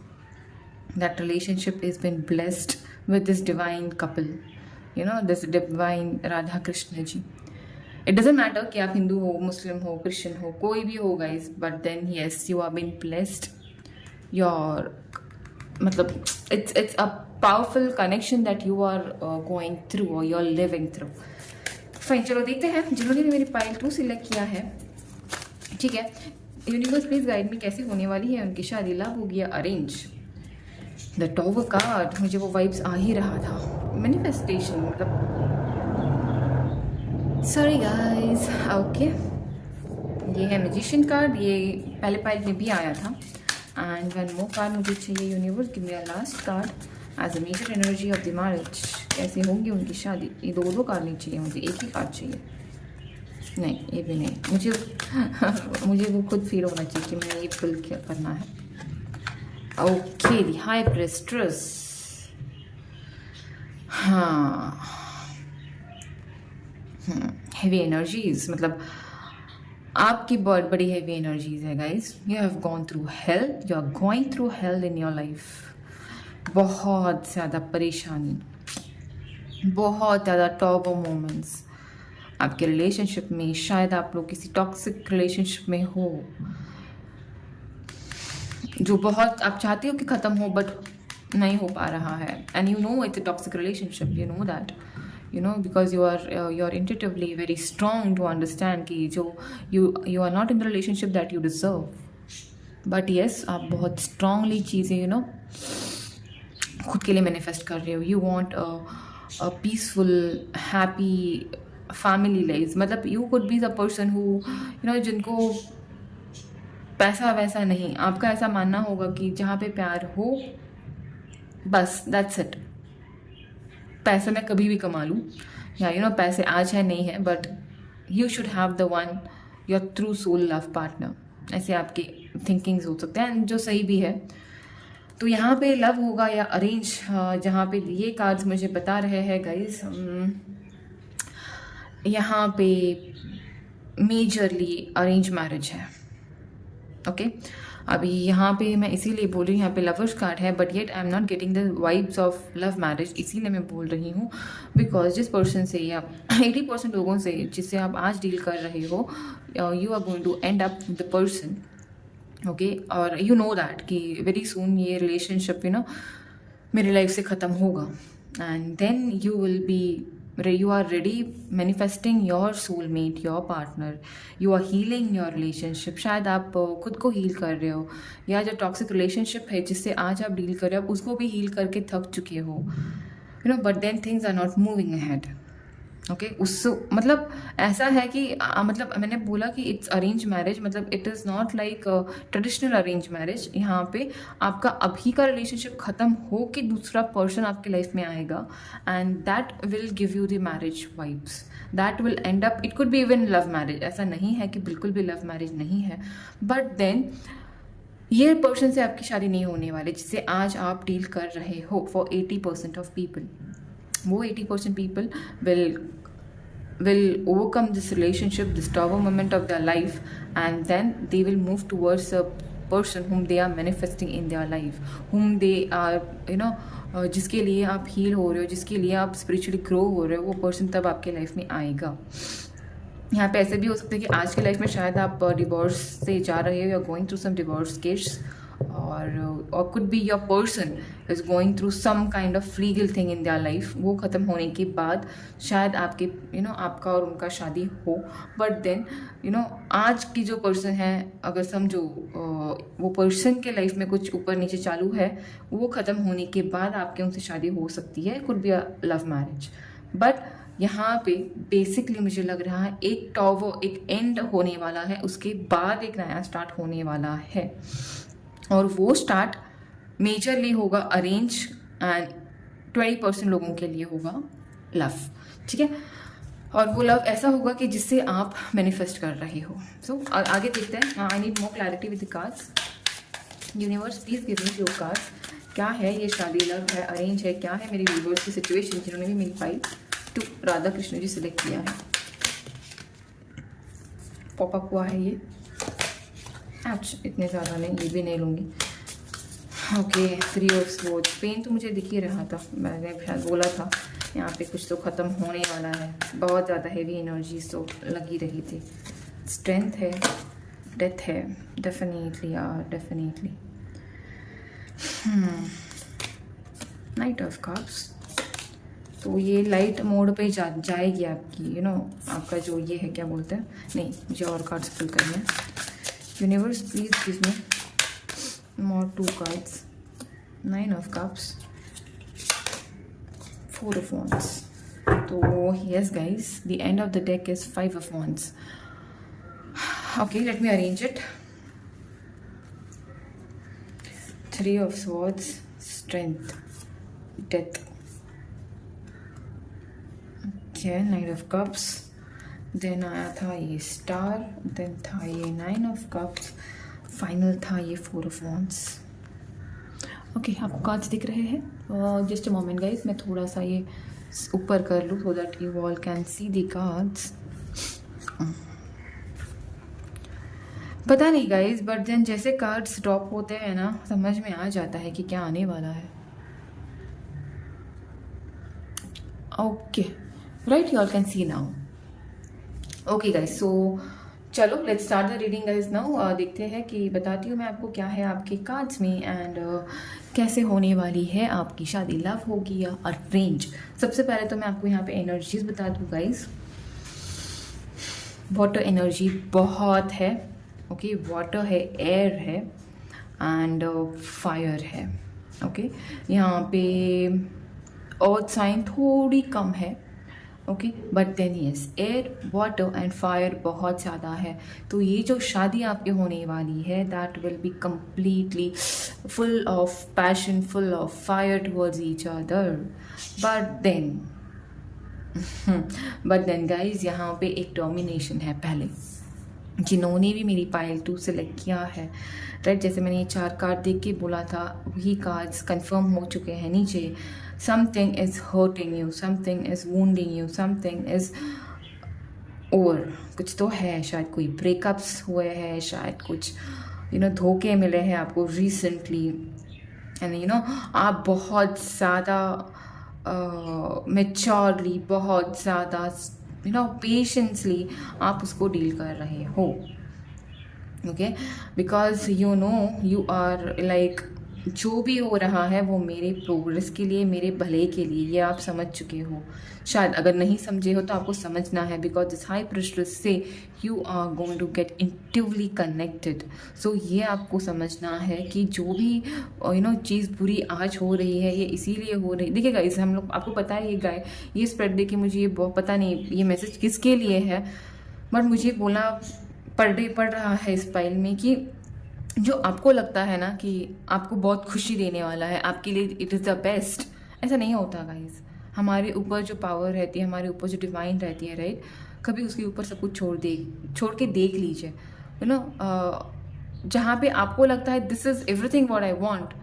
that relationship has been blessed with this divine couple, this divine Radha Krishna ji. It doesn't matter कि आप हिंदू हो, मुस्लिम हो, क्रिश्चियन हो, कोई भी हो guys, but then yes you are being blessed. your मतलब it's a powerful connection that you are going through or you're living through. Fine, चलो देखते हैं जिन्होंने भी मेरी पाइल 2 सिलेक्ट किया है। ठीक है, यूनिवर्स प्लीज गाइड में कैसे होने वाली है उनकी शादी, लव हो गया अरेंज। द टॉवर कार्ड, मुझे वो वाइब्स आ ही रहा था, मैनिफेस्टेशन मतलब। सॉरी गाइस, ओके, ये है मैजिशियन कार्ड, ये पहले पाइल में भी आया था। एंड वन मोर कार्ड मुझे चाहिए, universe give me a last card as a major energy of the marriage. कैसे होंगी उनकी शादी, ये दो कार्ड नहीं चाहिए मुझे, एक ही कार्ड चाहिए। नहीं, ये भी नहीं, मुझे वो खुद फील होना चाहिए कि मैंने ये फुल क्या करना है। ओके, द हाई प्रेस्ट्रेस, हाँ, हेवी एनर्जीज, मतलब आपकी बहुत बड़ी हेवी एनर्जीज है guys. You have gone through hell, you are going through hell in your life. बहुत ज़्यादा परेशानी, बहुत ज़्यादा टॉर्बो मोमेंट्स आपके रिलेशनशिप में। शायद आप लोग किसी टॉक्सिक रिलेशनशिप में हो जो बहुत आप चाहते हो कि ख़त्म हो, बट नहीं हो पा रहा है। And you know it's a toxic relationship, you know that, because you are intuitively very strong to understand कि जो you are not in the relationship that you deserve, but yes आप बहुत strongly चीज़ें खुद के लिए manifest कर रहे हो। you want a peaceful happy family life, मतलब you could be the person who जिनको पैसा वैसा नहीं, आपका ऐसा मानना होगा कि जहाँ पे प्यार हो बस that's it। पैसे मैं कभी भी कमा लूँ, या पैसे आज है नहीं है, but you should have the one your true soul love partner. ऐसे आपके थिंकिंग्स हो सकते हैं, जो सही भी है। तो यहाँ पे लव होगा या अरेंज, जहाँ पे ये कार्ड्स मुझे बता रहे हैं गाइस, यहाँ पे मेजरली अरेंज मैरिज है। ओके, अभी यहाँ पे मैं इसीलिए बोल रही हूँ, यहाँ पे लवर्स कार्ड है, but yet I am not getting the vibes of love marriage. इसीलिए मैं बोल रही हूँ बिकॉज जिस पर्सन से या 80% लोगों से जिससे आप आज डील कर रहे हो, you are going to end up the person. Okay, और यू नो दैट कि वेरी सून ये रिलेशनशिप मेरी लाइफ से ख़त्म होगा। And then you are ready manifesting your soulmate, your partner, you are healing your relationship। शायद आप खुद को हील कर रहे हो, या जो टॉक्सिक रिलेशनशिप है जिससे आज आप डील कर रहे हो, उसको भी हील करके थक चुके हो, but then things are not moving ahead. Okay, उससे मतलब ऐसा है कि मतलब मैंने बोला कि इट्स अरेंज मैरिज, मतलब it is not like traditional arrange marriage. यहाँ पे आपका अभी का रिलेशनशिप ख़त्म हो कि दूसरा पर्सन आपके लाइफ में आएगा, and that will give you the marriage vibes, that will and up, it could be even love marriage. ऐसा नहीं है कि बिल्कुल भी लव मैरिज नहीं है, बट देन ये पर्सन से आपकी शादी नहीं होने वाली जिससे आज आप डील कर रहे हो। फॉर 80% ऑफ पीपल, वो 80% people will overcome this relationship, this tower moment of their life, and then they will move towards a person whom they are manifesting in their life, whom they are जिसके लिए आप heal हो रहे हो, जिसके लिए आप स्पिरिचुअली ग्रो हो रहे हो, वो पर्सन तब आपके लाइफ में आएगा। यहाँ पे ऐसे भी हो सकता है कि आज के लाइफ में शायद आप डिवोर्स से जा रहे हो, या going through some divorce case, और could be your person is going through some kind of legal thing in their life. वो ख़त्म होने के बाद शायद आपके आपका और उनका शादी हो, बट देन आज की जो पर्सन है, अगर समझो वो पर्सन के लाइफ में कुछ ऊपर नीचे चालू है, वो ख़त्म होने के बाद आपके उनसे शादी हो सकती है, could be a love marriage. But यहाँ पे बेसिकली मुझे लग रहा है एक एंड होने वाला है, उसके बाद एक नया स्टार्ट होने वाला है, और वो स्टार्ट मेजरली होगा अरेंज एंड 20% लोगों के लिए होगा लव, ठीक है। और वो लव ऐसा होगा कि जिससे आप मैनिफेस्ट कर रहे हो। सो आगे देखते हैं। I need more clarity with the cards. Universe please give me your cards. क्या है ये शादी, लव है, अरेंज है, क्या है मेरी व्यूअर्स की सिचुएशन जिन्होंने भी मेरी file two Radha Krishna ji select किया है। पॉपअप हुआ है ये, अच्छा इतने ज़्यादा नहीं, ये भी नहीं लूँगी। Okay, 3 of swords. पेन तो मुझे दिख ही रहा था, मैंने शायद बोला था यहाँ पे कुछ तो ख़त्म होने वाला है, बहुत ज़्यादा हेवी एनर्जी तो लगी रही थी। स्ट्रेंथ है, डेथ है, डेफिनेटली यार, डेफिनेटली। नाइट ऑफ कप्स, तो ये लाइट मोड पे जाएगी आपकी, आपका जो ये है, क्या बोलते हैं, नहीं मुझे और कार्ड्स फिल करने हैं। Universe please give me more 2 cards. 9 of cups, 4 of wands। तो yes guys, the end of the deck is 5 of wands। Okay, let me arrange it. 3 of swords, strength, death। Okay, 9 of cups, then आया था ये star, then था ये 9 of cups, final था ये 4 of wands। Okay, आपको cards दिख रहे हैं? जस्ट अ मोमेंट गाइज, मैं थोड़ा सा ये ऊपर कर लूँ so that you all can see the cards. पता नहीं गाइज, बट देन जैसे कार्ड्स ड्रॉप होते हैं ना, समझ में आ जाता है कि क्या आने वाला है। Okay right, you all can see now. Okay guys, so चलो let's start the reading guys now. देखते हैं कि बताती हूँ मैं आपको क्या है आपके कार्ड्स में एंड कैसे होने वाली है आपकी शादी, लव होगी या अरेंज। सबसे पहले तो मैं आपको यहाँ पे एनर्जीज बता दूँ गाइज। वाटर एनर्जी बहुत है, ओके, वाटर है, एयर है एंड फायर है। ओके, यहाँ पे अर्थ साइन थोड़ी कम है, okay, but then yes, air, water and fire बहुत ज़्यादा है। तो ये जो शादी आपके होने वाली है, that will be completely full of passion, full of fire towards each other. But then guys, यहाँ पे एक डोमिनेशन है। पहले जिन्होंने भी मेरी पाइल 2 सेलेक्ट किया है, राइट, जैसे मैंने ये 4 कार्ड देख के बोला था, वही कार्ड्स कंफर्म हो चुके हैं नीचे। Something is hurting you, something is wounding you, something is over, कुछ तो है, शायद कोई ब्रेकअप्स हुए हैं, शायद कुछ धोखे मिले हैं आपको रिसेंटली, एंड आप बहुत ज़्यादा मैच्योरली, बहुत ज़्यादा पेशेंसली आप उसको डील कर रहे हो। Okay, because you are like, जो भी हो रहा है वो मेरे प्रोग्रेस के लिए, मेरे भले के लिए, ये आप समझ चुके हो। शायद अगर नहीं समझे हो तो आपको समझना है, बिकॉज दिस हाई प्रेशर से you are going to get intuitively connected. So ये आपको समझना है कि जो भी चीज़ बुरी आज हो रही है, ये इसीलिए हो रही। देखिएगा, इसे हम लोग, आपको पता है ये स्प्रेड देखिए मुझे ये बहुत पता नहीं ये मैसेज किसके लिए है, बट मुझे बोलना पड़ रहा है इस फाइल में कि जो आपको लगता है ना कि आपको बहुत खुशी देने वाला है, आपके लिए इट इज़ द बेस्ट, ऐसा नहीं होता गाइज। हमारे ऊपर जो पावर रहती है, हमारे ऊपर जो डिवाइन रहती है, राइट, कभी उसके ऊपर सब कुछ छोड़ के देख लीजिए। जहाँ पे आपको लगता है this is everything what I want,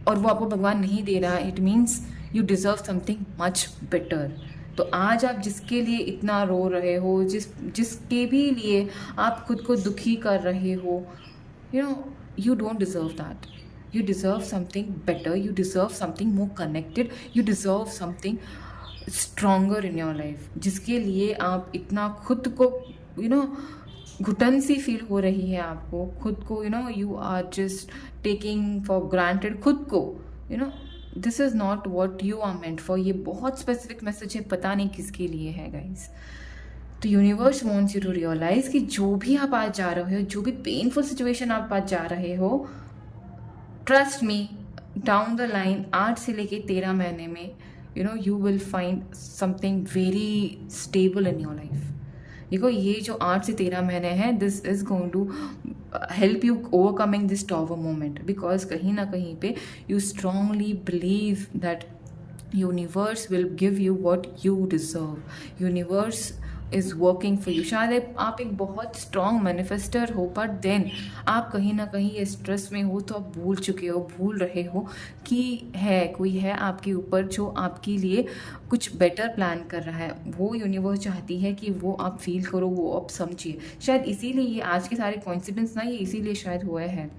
और वो आपको भगवान नहीं दे रहा है, it means you deserve something much better. तो आज आप जिसके लिए इतना रो रहे हो, जिसके भी लिए आप खुद को दुखी कर रहे हो, you don't deserve that. You deserve something better, you deserve something more connected, you deserve something stronger in your life, जिसके लिए आप इतना खुद को घुटन सी फील हो रही है आपको खुद को, you are just taking for granted खुद को, this is not what you are meant for. ये बहुत स्पेसिफिक मैसेज है, पता नहीं किसके लिए है गाइस। तो universe wants you to realise कि जो भी आप आज जा रहे हो, जो भी पेनफुल सिचुएशन आप आज जा रहे हो, trust me, down the line 8 से लेके 13 महीने में you will find something very stable in your life. देखो ये जो 8 से 13 महीने हैं, this is going to help you overcoming this tower moment, because कहीं ना कहीं पे you strongly believe that universe will give you what you deserve. Universe is working for you. शायद आप एक बहुत स्ट्रॉन्ग मैनिफेस्टर हो, बट देन आप कहीं ना कहीं ये स्ट्रेस में हो, तो आप भूल चुके हो, भूल रहे हो कि कोई है आपके ऊपर जो आपके लिए कुछ बेटर प्लान कर रहा है। वो यूनिवर्स चाहती है कि वो आप फील करो, वो आप समझिए। शायद इसीलिए ये आज के सारे कॉन्सिडेंस ना, ये इसीलिए शायद हुए हैं।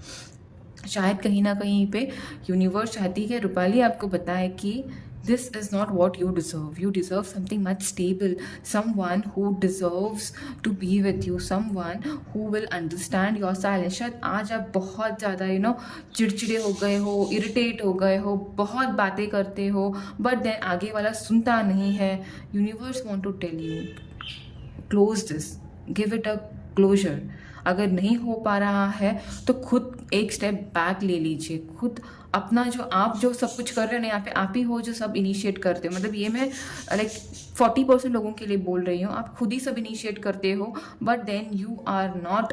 शायद कहीं ना कहीं पे यूनिवर्स चाहती है रूपाली आपको बताए कि this is not what you deserve. You deserve something much stable, someone who deserves to be with you, someone who will understand your silence. शायद आज आप बहुत ज़्यादा चिड़चिड़े हो गए हो, इरिटेट हो गए हो, बहुत बातें करते हो, बट देन आगे वाला सुनता नहीं है। Universe want to tell you close this, give it a closure. अगर नहीं हो पा रहा है तो खुद एक स्टेप बैक ले लीजिए। खुद अपना जो सब कुछ कर रहे हो ना, यहाँ पे आप ही हो जो सब इनिशिएट करते हो। मतलब ये मैं लाइक 40% लोगों के लिए बोल रही हूँ, आप खुद ही सब इनिशिएट करते हो, but then you are not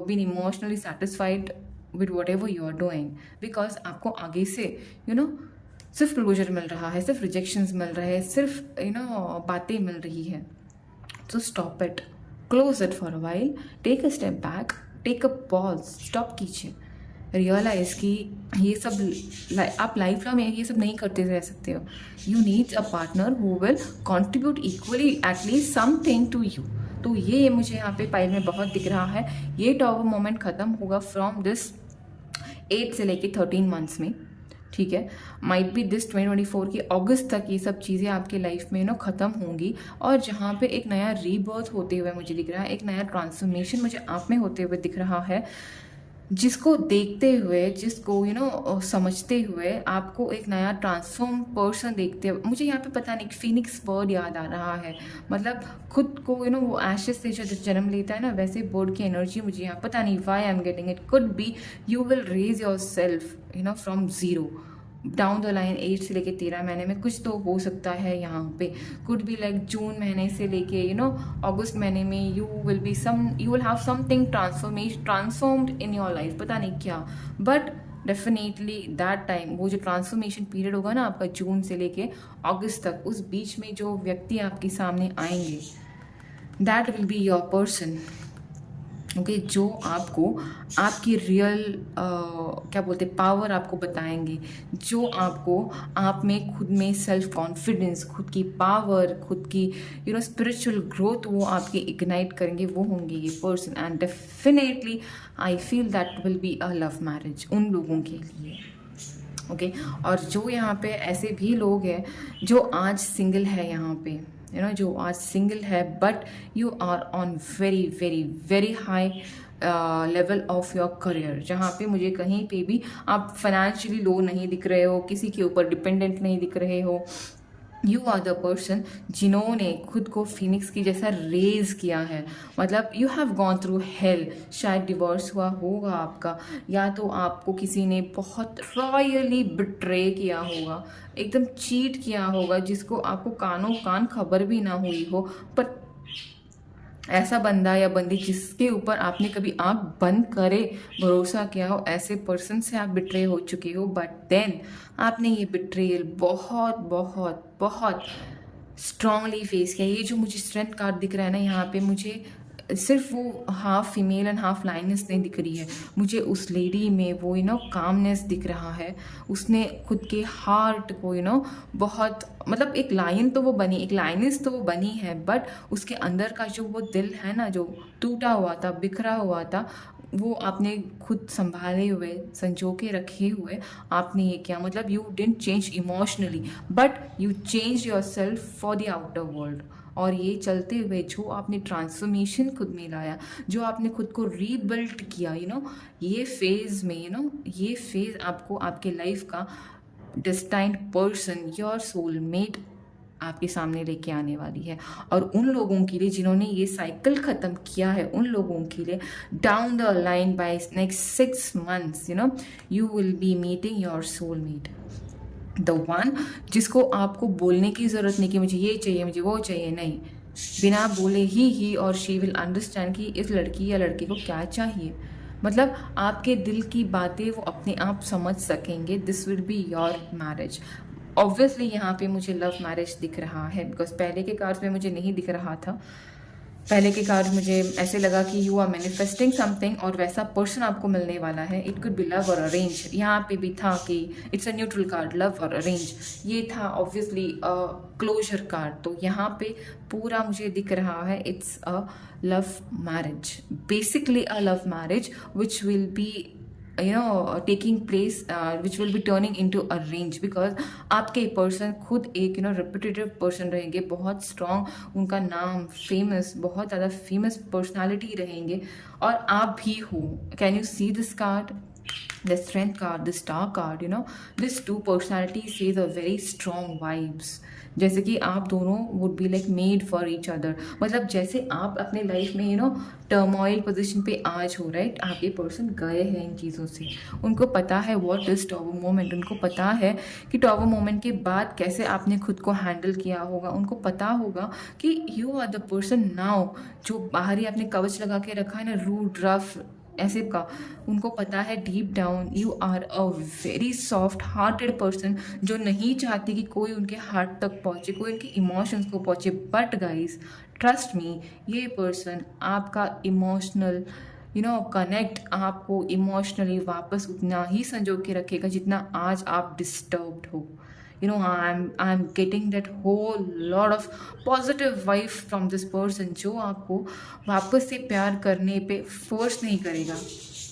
been emotionally satisfied with whatever you are doing, because आपको आगे से सिर्फ क्लोजर मिल रहा है, सिर्फ रिजेक्शंस मिल रहे हैं, सिर्फ बातें मिल रही है। So stop it, close it for a while, take a step back, take a pause, stop कीजिए, रियलाइज कि ये सब आप लाइफ में ये सब नहीं करते रह सकते हो। You needs a partner who will contribute equally at least something to you. तो ये मुझे यहाँ पे पाइल में बहुत दिख रहा है। ये टॉवर मोमेंट ख़त्म होगा फ्रॉम दिस 8 से लेके 13 मंथ्स में, ठीक है। माइट बी दिस 2024 की अगस्त तक ये सब चीज़ें आपके लाइफ में ख़त्म होंगी, और जहाँ पे एक नया रीबर्थ होते हुए मुझे दिख रहा है, एक नया ट्रांसफॉर्मेशन मुझे आप में होते हुए दिख रहा है, जिसको देखते हुए, जिसको समझते हुए आपको एक नया ट्रांसफॉर्म पर्सन देखते हुए मुझे यहाँ पे पता नहीं फिनिक्स बर्ड याद आ रहा है। मतलब खुद को वो एशेस से जो जन्म लेता है ना, वैसे बर्ड की एनर्जी मुझे यहाँ पता नहीं why I am getting it. Could be you will raise your self from zero down the line 8 से लेके 13 महीने में कुछ तो हो सकता है यहाँ पे। कुड बी लाइक जून महीने से लेके अगस्त महीने में you will have something transformed in your life, पता नहीं क्या, बट डेफिनेटली दैट टाइम वो जो ट्रांसफॉर्मेशन पीरियड होगा ना आपका जून से लेके अगस्त तक, उस बीच में जो व्यक्ति आपके सामने आएंगे that will B your person, okay, जो आपको आपकी रियल क्या बोलते पावर आपको बताएंगे, जो आपको आप में खुद में सेल्फ कॉन्फिडेंस, खुद की पावर, खुद की स्पिरिचुअल ग्रोथ वो आपके इग्नाइट करेंगे, वो होंगे ये person. And definitely I feel that will be a love marriage उन लोगों के लिए, ओके। और जो यहाँ पे ऐसे भी लोग हैं जो आज सिंगल है यहाँ पे, जो आज सिंगल है, but you are on very very very high level of your career, जहाँ पे मुझे कहीं पे भी आप फाइनेंशियली लो नहीं दिख रहे हो, किसी के ऊपर डिपेंडेंट नहीं दिख रहे हो। यू आर द पर्सन जिन्होंने खुद को फिनिक्स की जैसा रेज किया है। मतलब you have gone through hello, शायद डिवोर्स हुआ होगा आपका, या तो आपको किसी ने बहुत रॉयली बिट्रे किया होगा, एकदम चीट किया होगा, जिसको आपको कानों कान खबर भी ना हुई हो, पर ऐसा बंदा या बंदी जिसके ऊपर आपने कभी आंख बंद करे भरोसा किया हो, ऐसे पर्सन से आप बिट्रे हो चुके हो, बट देन आपने ये बिट्रेयल बहुत बहुत बहुत स्ट्रांगली फेस किया। ये जो मुझे स्ट्रेंथ कार्ड दिख रहा है ना यहाँ पे, मुझे सिर्फ वो half female and half lines नहीं दिख रही है, मुझे उस लेडी में वो कामनेस दिख रहा है। उसने खुद के हार्ट को बहुत, मतलब एक लाइन तो वो बनी, एक लाइनस तो वो बनी है, बट उसके अंदर का जो वो दिल है ना, जो टूटा हुआ था, बिखरा हुआ था, वो आपने खुद संभाले हुए, संजो के रखे हुए आपने ये किया। मतलब you didn't change emotionally, but you change your self for the outer world, और ये चलते हुए जो आपने ट्रांसफॉर्मेशन खुद में लाया, जो आपने खुद को रीबिल्ड किया, ये फेज़ में, ये फेज़ आपको आपके लाइफ का डेस्टाइन्ड पर्सन, योर सोलमेट आपके सामने लेके आने वाली है। और उन लोगों के लिए जिन्होंने ये साइकिल ख़त्म किया है, उन लोगों के लिए down the line by next 6 months you will B meeting your soulmate, the one जिसको आपको बोलने की ज़रूरत नहीं कि मुझे ये चाहिए, मुझे वो चाहिए, नहीं, बिना बोले ही और शी विल अंडरस्टैंड कि इस लड़की या लड़के को क्या चाहिए। मतलब आपके दिल की बातें वो अपने आप समझ सकेंगे। This will be your marriage. Obviously यहाँ पे मुझे लव मैरिज दिख रहा है, बिकॉज पहले के कार्ड्स में मुझे नहीं दिख रहा था। पहले के कार्ड मुझे ऐसे लगा कि यू आर मैनिफेस्टिंग समथिंग और वैसा पर्सन आपको मिलने वाला है। इट कुड बी लव और अरेंज। यहाँ पे भी था कि it's a neutral card, love और अरेंज। ये था ऑब्वियसली क्लोजर कार्ड। तो यहाँ पे पूरा मुझे दिख रहा है it's a love marriage, basically a love marriage which will be taking place, which will be turning into a range, because आपके पर्सन खुद एक रिपीटेटिव पर्सन रहेंगे, बहुत स्ट्रॉन्ग, उनका नाम फेमस, बहुत ज़्यादा फेमस पर्सनालिटी रहेंगे, और आप भी हो। Can you see this card, the strength card, the star card, these two personalities says a very strong vibes, जैसे कि आप दोनों would be like made for each other। मतलब जैसे आप अपने लाइफ में टर्मोइल पोजीशन पे आज हो, राइट, आपके पर्सन गए हैं इन चीज़ों से, उनको पता है व्हाट इज टॉवर मोमेंट, उनको पता है कि टॉवर मोमेंट के बाद कैसे आपने खुद को हैंडल किया होगा, उनको पता होगा कि you are the person now, जो बाहर ही आपने कवच लगा के रखा है ना, रूड रफ ऐसे का, उनको पता है deep down you are a very soft hearted person, जो नहीं चाहती कि कोई उनके हार्ट तक पहुँचे, कोई उनके इमोशंस को पहुँचे। बट गाइज ट्रस्ट मी, ये पर्सन आपका इमोशनल कनेक्ट आपको इमोशनली वापस उतना ही संजो के रखेगा जितना आज आप डिस्टर्ब्ड हो। I'm getting that whole lot of positive vibe from this person, जो आपको वापस से प्यार करने पे फोर्स नहीं करेगा।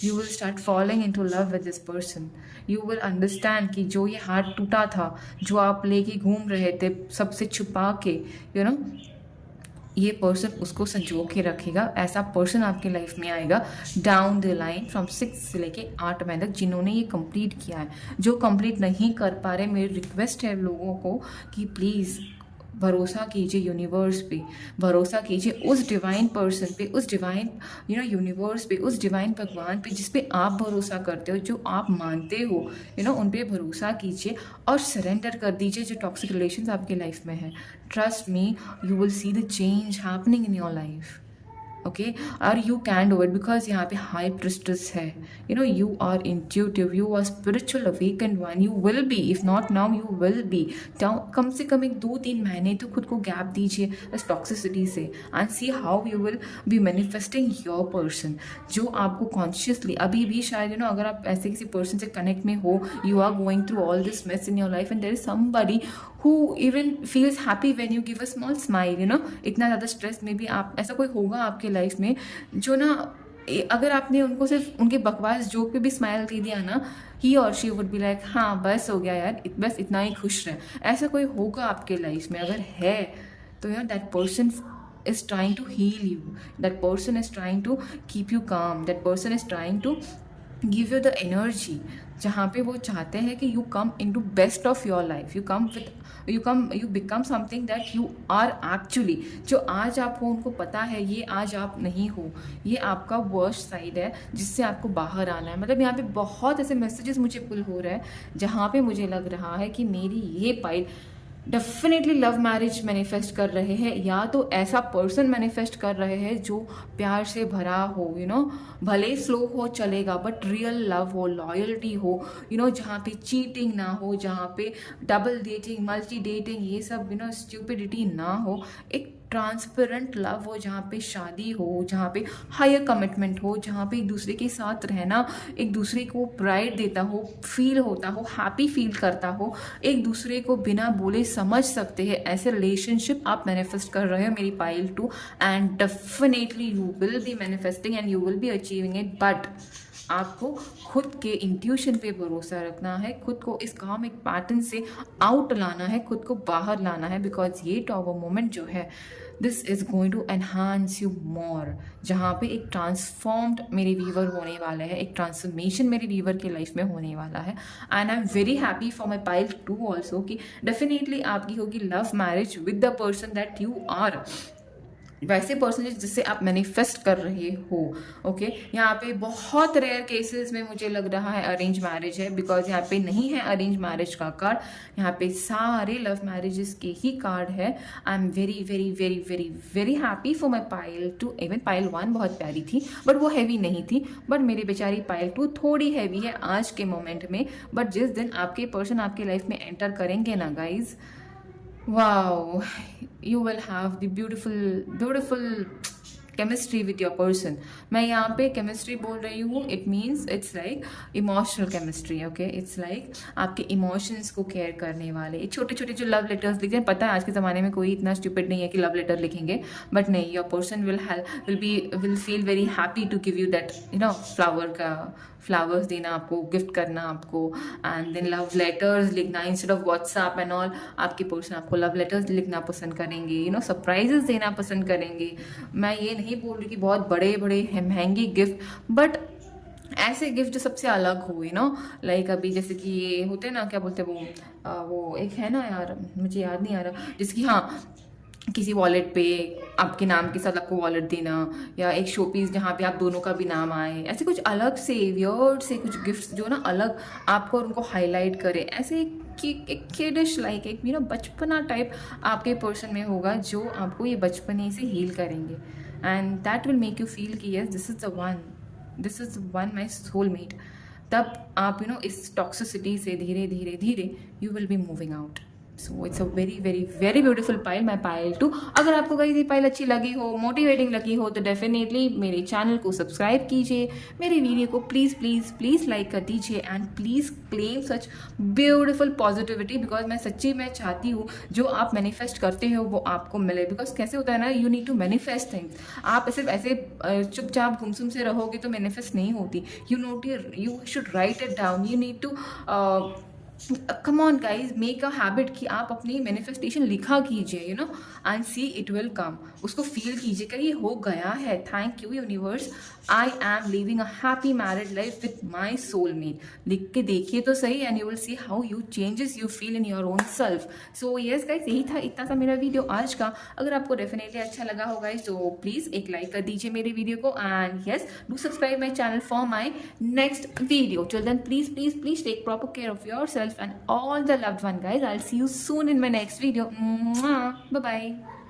You will start falling into love with this person. You will understand कि जो ये हार्ट टूटा था, जो आप लेके घूम रहे थे सबसे छुपा के, ये पर्सन उसको संजो के रखेगा। ऐसा पर्सन आपके लाइफ में आएगा डाउन द लाइन फ्रॉम 6 से लेके 8 महीने तक, जिन्होंने ये कंप्लीट किया है। जो कंप्लीट नहीं कर पा रहे, मेरी रिक्वेस्ट है लोगों को कि प्लीज़ भरोसा कीजिए यूनिवर्स पे, भरोसा कीजिए उस डिवाइन पर्सन पे, उस डिवाइन यूनिवर्स पे, उस डिवाइन भगवान पे जिस पे आप भरोसा करते हो, जो आप मानते हो, उन पे भरोसा कीजिए और सरेंडर कर दीजिए जो टॉक्सिक रिलेशंस आपके लाइफ में है। Trust me, you will see the change happening in your life. Okay, और you can do it because यहाँ पे हाई प्रिस्टेस है। You are intuitive, you are spiritual awakened one, you will be, if not now you will be. कम से कम 2-3 महीने तो खुद को गैप दीजिए इस टॉक्सिसिटी से and C how you will B manifesting your person, जो आपको कॉन्शियसली अभी भी शायद अगर आप ऐसे किसी पर्सन से कनेक्ट में हो, you are going through all this mess in your life and there is somebody who even feels happy when you give a small smile, इतना ज़्यादा स्ट्रेस में भी आप, ऐसा कोई होगा आपके लाइफ में जो अगर आपने उनको सिर्फ उनके बकवास जोक पे भी स्माइल दे दिया ना, ही और शी वुड बी लाइक हाँ बस हो गया यार, बस इतना ही खुश रहे। ऐसा कोई होगा आपके लाइफ में, अगर है तो that person is trying to heal you, that person is trying to keep you calm, that person is trying to give you the energy, जहाँ पे वो चाहते हैं कि you come into best of your life, you become something that you are actually, जो आज आप हो उनको पता है ये आज आप नहीं हो, ये आपका वर्स्ट साइड है जिससे आपको बाहर आना है। मतलब यहाँ पे बहुत ऐसे मैसेजेस मुझे पुल हो रहा है जहाँ पे मुझे लग रहा है कि मेरी ये pile definitely love marriage manifest कर रहे हैं, या तो ऐसा पर्सन मैनिफेस्ट कर रहे हैं जो प्यार से भरा हो, भले स्लो हो चलेगा बट रियल लव हो, लॉयल्टी हो, जहाँ पे चीटिंग ना हो, जहाँ पे डबल डेटिंग, मल्टी डेटिंग, ये सब स्टूपिडिटी ना हो, एक ट्रांसपेरेंट लव हो, जहाँ पे शादी हो, जहाँ पे हायर कमिटमेंट हो, जहाँ पे एक दूसरे के साथ रहना एक दूसरे को प्राइड देता हो, फील होता हो, हैप्पी फील करता हो, एक दूसरे को बिना बोले समझ सकते हैं, ऐसे रिलेशनशिप आप मैनिफेस्ट कर रहे हो मेरी pile 2, and definitely you will B manifesting and you will be achieving it. But आपको खुद के इंट्यूशन पे भरोसा रखना है, खुद को इस कार्मिक पैटर्न से आउट लाना है, खुद को बाहर लाना है, बिकॉज ये टॉवर मोमेंट जो है this is going to enhance you more, जहाँ पे एक ट्रांसफॉर्म्ड मेरे वीवर होने वाला है, एक ट्रांसफॉर्मेशन मेरे वीवर की लाइफ में होने वाला है। And I am very happy for my pile 2 also कि डेफिनेटली आपकी होगी love marriage with the person that you are, वैसे पर्सन जिससे आप मैनिफेस्ट कर रहे हो। ओके, यहाँ पे बहुत रेयर केसेस में मुझे लग रहा है अरेंज मैरिज है, बिकॉज यहाँ पे नहीं है अरेंज मैरिज का कार्ड, यहाँ पे सारे लव मैरिजेस के ही कार्ड है। आई am very very very very very happy for my pile 2। Even pile 1 बहुत प्यारी थी बट वो हैवी नहीं थी, बट मेरी बेचारी पाइल 2 थोड़ी हैवी है आज के मोमेंट में। बट जिस दिन आपके पर्सन आपकी लाइफ में एंटर करेंगे ना guys, wow, you will have the beautiful chemistry with your person। मैं यहाँ पे chemistry बोल रही हूँ, it means it's like emotional chemistry, okay? It's like आपके emotions को care करने वाले छोटे छोटे जो love letters लिखते हैं। पता है आज के ज़माने में कोई इतना stupid नहीं है कि love letter लिखेंगे, but नहीं, your person will feel very happy to give you that, you know, flowers देना आपको, गिफ्ट करना आपको, एंड देन लव लेटर्स लिखना instead of WhatsApp and all. आपके पर्सन आपको लव लेटर्स लिखना पसंद करेंगे, यू नो, सरप्राइजेस देना पसंद करेंगे। मैं ये नहीं बोल रही कि बहुत बड़े बड़े महंगे गिफ्ट, बट ऐसे गिफ्ट जो सबसे अलग हो, यू नो, लाइक अभी जैसे कि ये होते हैं ना, क्या बोलते हैं वो एक है ना यार, मुझे याद नहीं आ रहा, जैसे कि हाँ, किसी वॉलेट पे आपके नाम के साथ आपको वॉलेट देना, या एक शो पीस जहाँ पे आप दोनों का भी नाम आए, ऐसे कुछ अलग से वियर्ड से कुछ गिफ्ट्स जो ना अलग आपको और उनको हाईलाइट करे, ऐसे एक किडिश लाइक एक, यू नो, बचपना टाइप आपके पर्सन में होगा जो आपको ये बचपने से हील करेंगे। And that will make you feel कि yes this is one my soulmate. तब आप, यू नो, इस टॉक्सिसिटी से धीरे धीरे धीरे you will be moving out. So it's a very very very beautiful pile, my pile 2। अगर आपको गाइस ये पाइल अच्छी लगी हो, मोटिवेटिंग लगी हो, तो डेफिनेटली मेरे चैनल को सब्सक्राइब कीजिए, मेरे वीडियो को प्लीज़ प्लीज़ प्लीज़ लाइक कर दीजिए, and please claim such beautiful positivity, because मैं सच्ची में चाहती हूँ जो आप मैनिफेस्ट करते हो वो आपको मिले। बिकॉज कैसे होता है ना, you need to manifest things. आप सिर्फ ऐसे चुपचाप गुमसुम से रहोगे तो मैनिफेस्ट नहीं होती। You should write it down, you need to come on guys, make a habit कि आप अपनी मैनिफेस्टेशन लिखा कीजिए, you know, and see it will come. उसको फील कीजिए कि ये हो गया है। Thank you universe, I am living a happy married life with my soulmate. लिख के देखिए तो सही, and you will see how you changes you feel in your own self. So yes guys, यही था इतना सा मेरा वीडियो आज का। अगर आपको डेफिनेटली अच्छा लगा होगा गाइज तो प्लीज़ एक लाइक कर दीजिए मेरे वीडियो को, and yes do subscribe my channel for my next video. Till then please please please take proper care of your self and all the loved one guys. I'll see you soon in my next video. Bye bye.